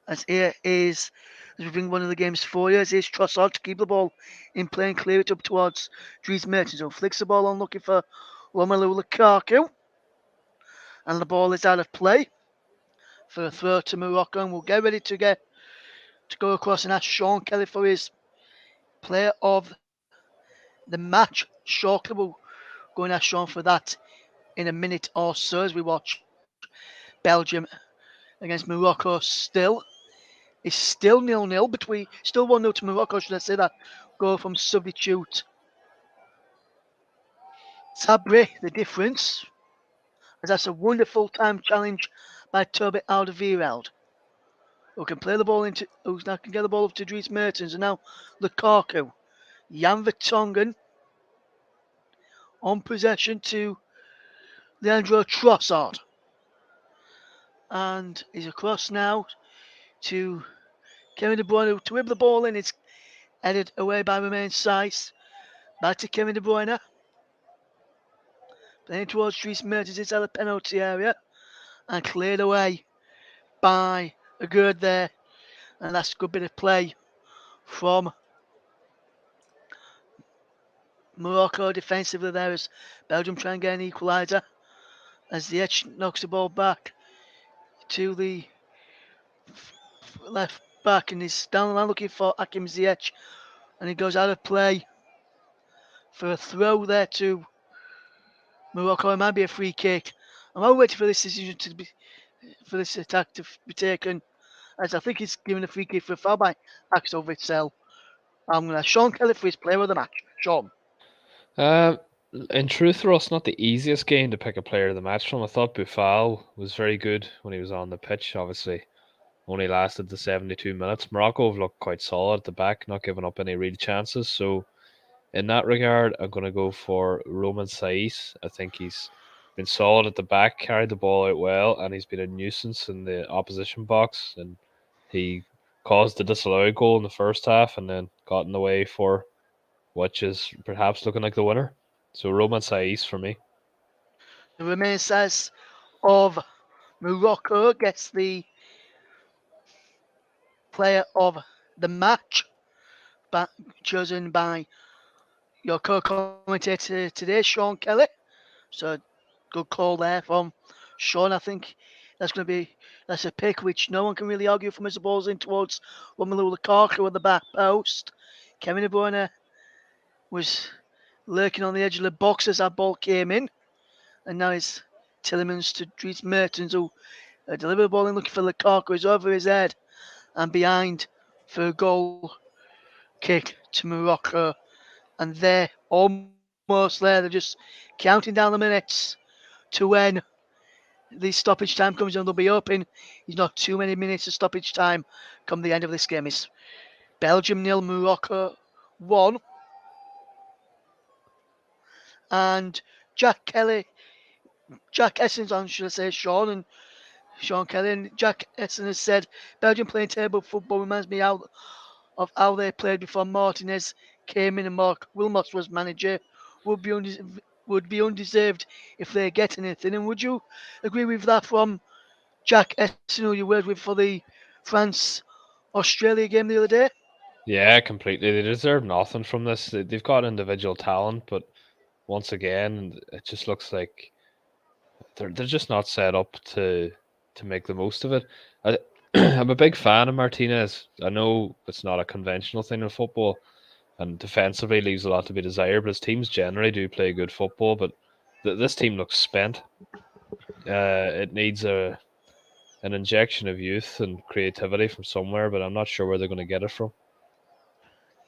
As here is as we bring one of the games for you, as is Trossard to keep the ball in play and clear it up towards Dries Mertens, who flicks the ball on looking for Romelu Lukaku, and the ball is out of play for a throw to Morocco, and we'll get ready to go across and ask Sean Kelly for his player of the match shortly. We'll go and ask Sean for that in a minute or so as we watch Belgium against Morocco it's still 0-0 between still 1-0 to Morocco, should I say that? Goal from substitute Sabri, the difference, as that's a wonderful time challenge by Toby Alderweireld, who can play the ball into who now can get the ball up to Dries Mertens, and now Lukaku. Jan Vertonghen on possession to Leandro Trossard. And he's across now to Kevin De Bruyne to whip the ball in. It's headed away by Romain Saiss. Back to Kevin De Bruyne. Playing towards Dries Mertens inside the penalty area. And cleared away by a good there. And that's a good bit of play from Morocco defensively there as Belgium try and get an equaliser. As the edge knocks the ball back to the left back and he's down the line looking for Hakim Ziyech. And he goes out of play for a throw there to Morocco. It might be a free kick. I'm all waiting for this decision to be for this attack to be taken, as I think he's given a free kick for a foul by Axel Witsel. I'm going to Sean Kelly for his player of the match. Sean. Uh, in truth, Ross, not the easiest game to pick a player of the match from. I thought Boufal was very good when he was on the pitch. Obviously, only lasted the 72 minutes. Morocco have looked quite solid at the back, not giving up any real chances. So, in that regard, I'm going to go for Roman Saiz. I think he's been solid at the back, carried the ball out well, and he's been a nuisance in the opposition box. And he caused the disallowed goal in the first half and then got in the way for which is perhaps looking like the winner. So Roman Saiz for me. The remains of Morocco gets the player of the match, chosen by your co-commentator today, Sean Kelly. So good call there from Sean. I think that's a pick which no one can really argue from as the ball's in towards Romelu Lukaku at the back post. Kevin De Bruyne was lurking on the edge of the box as that ball came in, and now it's Tillemans to Dries Mertens who delivered the ball in looking for Lukaku. He's over his head and behind for a goal kick to Morocco, and they're almost there. They're just counting down the minutes to when the stoppage time comes and they'll be open. There's not too many minutes of stoppage time come the end of this game. It's Belgium 0, Morocco 1. And Jack Kelly, Jack Essence on, should I say, Sean Kelly. And Jack Essence has said, Belgium playing table football reminds me of how they played before Martinez came in and Mark Wilmots was manager. Would be undeserved if they get anything. And would you agree with that from Jack Essen, who you worked with for the France Australia game the other day? Yeah, completely. They deserve nothing from this. They've got individual talent, but once again, it just looks like they're just not set up to make the most of it. I, I'm a big fan of Martinez. I know it's not a conventional thing in football, and defensively leaves a lot to be desired. But his teams generally do play good football. But this team looks spent. It needs an injection of youth and creativity from somewhere, but I'm not sure where they're going to get it from.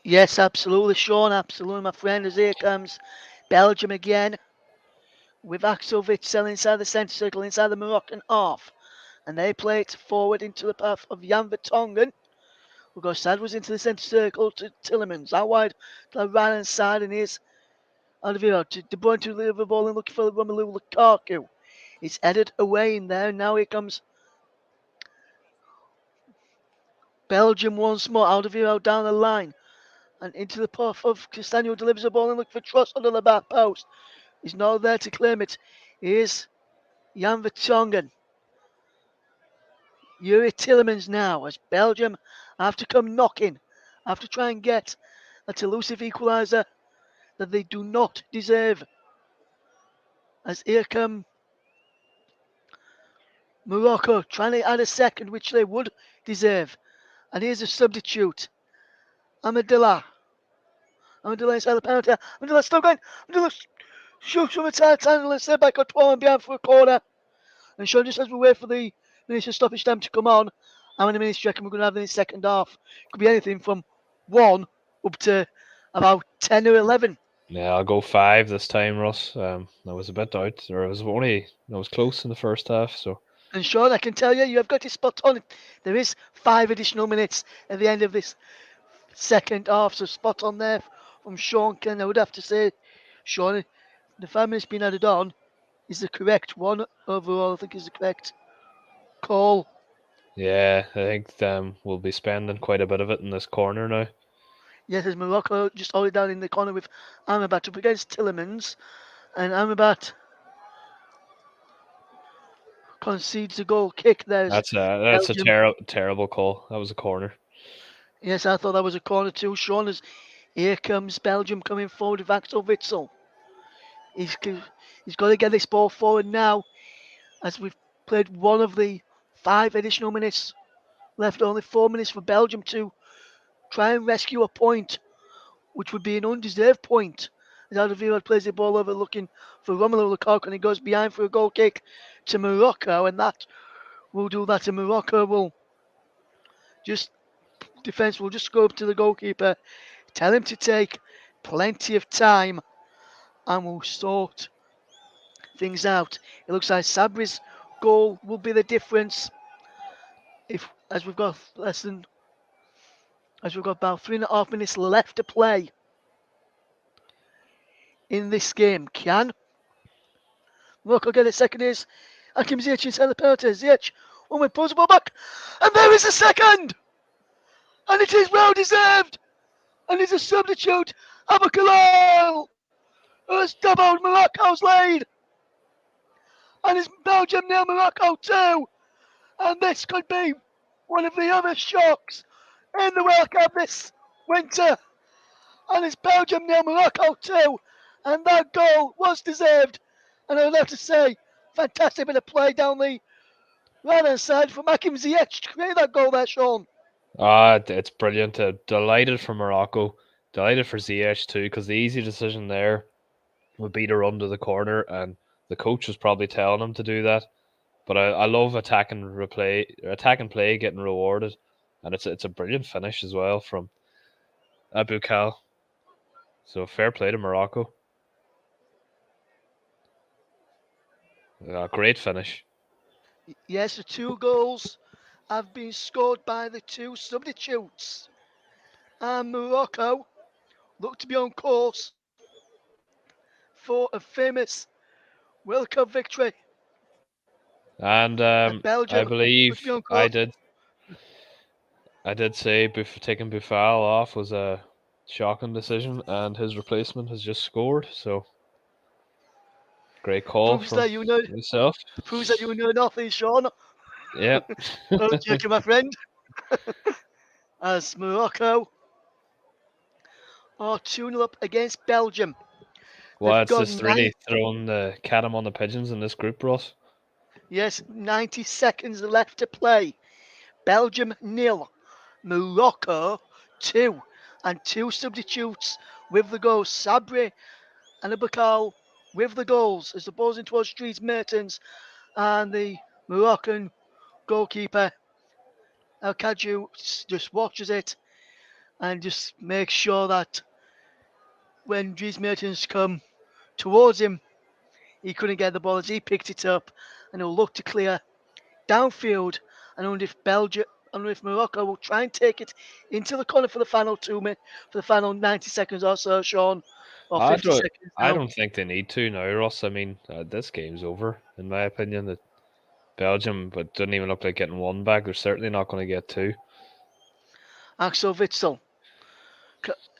Yes, absolutely, Sean. Absolutely, my friend. As here comes Belgium again with Axel Witsel inside the centre circle, inside the Moroccan half. And they play it forward into the path of Jan Vertonghen, who goes sideways into the centre circle to Tillemans. Out wide to the right hand side, and here's Alderweireld to De Bruyne to deliver the ball and looking for Romelu Lukaku. It's headed away in there. Now here comes Belgium once more. Out of here, out down the line. And into the path of Castagne, delivers the ball and look for Truss under the back post. He's not there to claim it. Here's Jan Vertonghen. Yuri Tillemans now as Belgium have to come knocking. Have to try and get that elusive equaliser that they do not deserve. As here come Morocco trying to add a second, which they would deserve. And here's a substitute. Amadillah. Amadillah inside the penalty. Amadillah still going. Amadillah shoots from a tight angle and set back on 12 and behind for a corner. And Sean, just as we wait for the minutes of stoppage time to come on, how many minutes do you reckon we're going to have in the second half? Could be anything from 1 up to about 10 or 11. Yeah, I'll go 5 this time, Ross. I was a bit out, or I was close in the first half, so. And Sean, I can tell you have got it spot on. There is 5 additional minutes at the end of this second half, so spot on there from Sean Ken. I would have to say, Sean, the 5 minutes being added on is the correct one overall. I think is the correct call. Yeah, I think we'll be spending quite a bit of it in this corner now. Yes, as Morocco just hold it down in the corner with Amrabat up against Tillemans, and Amrabat concedes a goal kick there. That's a terrible call. That was a corner. Yes, I thought that was a corner too. Sean, as here comes Belgium coming forward with Axel Witsel. He's got to get this ball forward now, as we've played one of the 5 additional minutes left. Only 4 minutes for Belgium to try and rescue a point, which would be an undeserved point. As Alderweireld plays the ball over looking for Romelu Lukaku, and he goes behind for a goal kick to Morocco, and that will do that. And Morocco will just defence will just go up to the goalkeeper, tell him to take plenty of time, and we'll sort things out. It looks like Sabri's goal will be the difference. As we've got about 3.5 minutes left to play in this game. Can Morocco get it? Second is Hakim Ziyech inside the penalty. Ziyech, one way, pulls the ball back, and there is a second, and it is well deserved, and it's a substitute, Abu Khalil, who has doubled Morocco's lead, and it's Belgium nil, Morocco 2, and this could be one of the other shocks in the World Cup this winter, and it's Belgium nil, Morocco 2, and that goal was deserved, and I would have to say, fantastic bit of play down the right-hand side from Hakim Ziyech to create that goal there, Sean. It's brilliant. Delighted for Morocco. Delighted for Ziyech too, because the easy decision there would be to run to the corner, and the coach was probably telling him to do that. But I love attacking play getting rewarded, and it's a brilliant finish as well from Abu Khal. So fair play to Morocco. Great finish. Yes, the 2 goals have been scored by the 2 substitutes, and Morocco look to be on course for a famous World Cup victory. And Belgium I believe look to be on course. I did say taking Boufal off was a shocking decision, and his replacement has just scored. So great call Proves from that you know myself. nothing, Sean. Yeah. Oh, Jacob, my friend. As Morocco are 2-0 up against Belgium. Well, They've it's got just really throwing the cat among the pigeons in this group, Ross. Yes, 90 seconds left to play. Belgium 0, Morocco 2, and 2 substitutes with the goals. Sabri and Abakal with the goals as the ball's in towards Dries Mertens, and the Moroccan goalkeeper El Kadju just watches it and just makes sure that when Dries Mertens come towards him, he couldn't get the ball as he picked it up, and he'll look to clear downfield. And I wonder if Morocco will try and take it into the corner for the final 2 minutes, for the final 90 seconds or so, Sean, or 50 seconds I now. don't think they need to now, Ross. I mean, this game's over. in my opinion. That Belgium, but didn't even look like getting one back. They're certainly not going to get two. Axel Witsel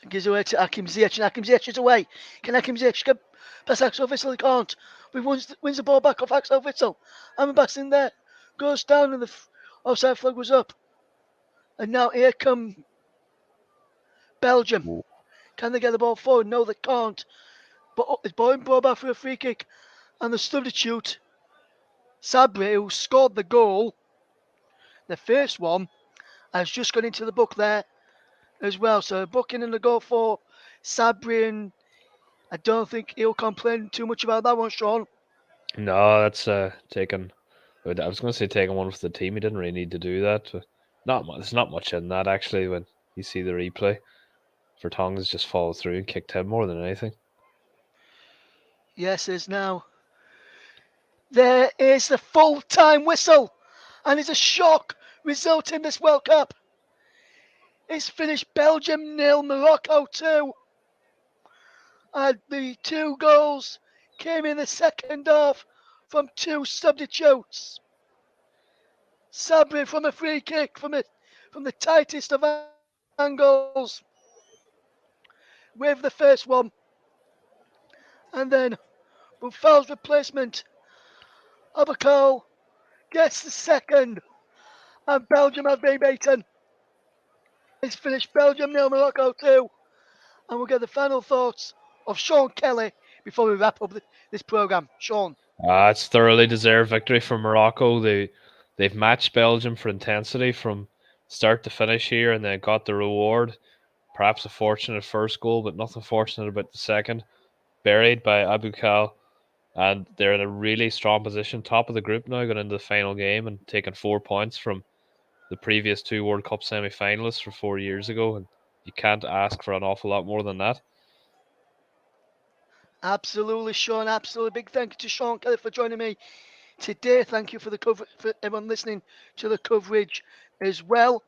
gives away to Akim Ziyech, and Akim Ziyech is away. Can Akim Ziyech get past Axel Witsel? He can't. But he wins the ball back off Axel Witsel. Amrabat's in there. Goes down, and the offside flag was up. And now here come Belgium. Can they get the ball forward? No, they can't. But it's ball back for a free kick. And the substitute, Sabri, who scored the goal, the first one, has just gone into the book there as well. So booking in the goal for Sabri, and I don't think he'll complain too much about that one, Sean. No, that's taking. I was going to say taking one for the team. He didn't really need to do that. But not much. There's not much in that actually. When you see the replay, Vertonghen's just followed through and kicked him more than anything. Yes, is now. There is the full-time whistle, and it's a shock result in this World Cup. It's finished Belgium 0, Morocco 2. And the two goals came in the second half from two substitutes. Sabri from a free kick from the tightest of angles with the first one. And then Buffel's replacement, Abakal, gets the second. And Belgium have been beaten. It's finished Belgium 0, Morocco 2. And we'll get the final thoughts of Sean Kelly before we wrap up this programme. Sean. It's thoroughly deserved victory for Morocco. They've matched Belgium for intensity from start to finish here, and then got the reward. Perhaps a fortunate first goal, but nothing fortunate about the second. Buried by Abukal, and they're in a really strong position, top of the group now, going into the final game and taking 4 points from the previous two World Cup semi-finalists for 4 years ago, and you can't ask for an awful lot more than that. Absolutely, Sean. Absolutely. Big thank you to Sean Kelly for joining me today. Thank you for the cover for everyone listening to the coverage as well.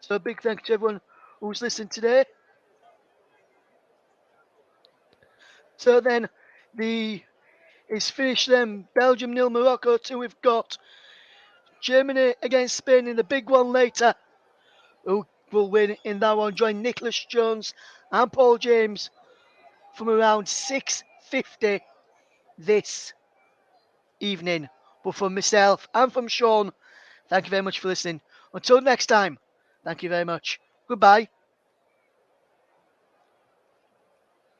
So a big thank you to everyone who's listened today. So then it's finished then. Belgium 0, Morocco 2. We've got Germany against Spain in the big one later. Who will win in that one? Join Nicholas Jones and Paul James from around 6:50 this evening. But from myself and from Sean, thank you very much for listening. Until next time, thank you very much. Goodbye.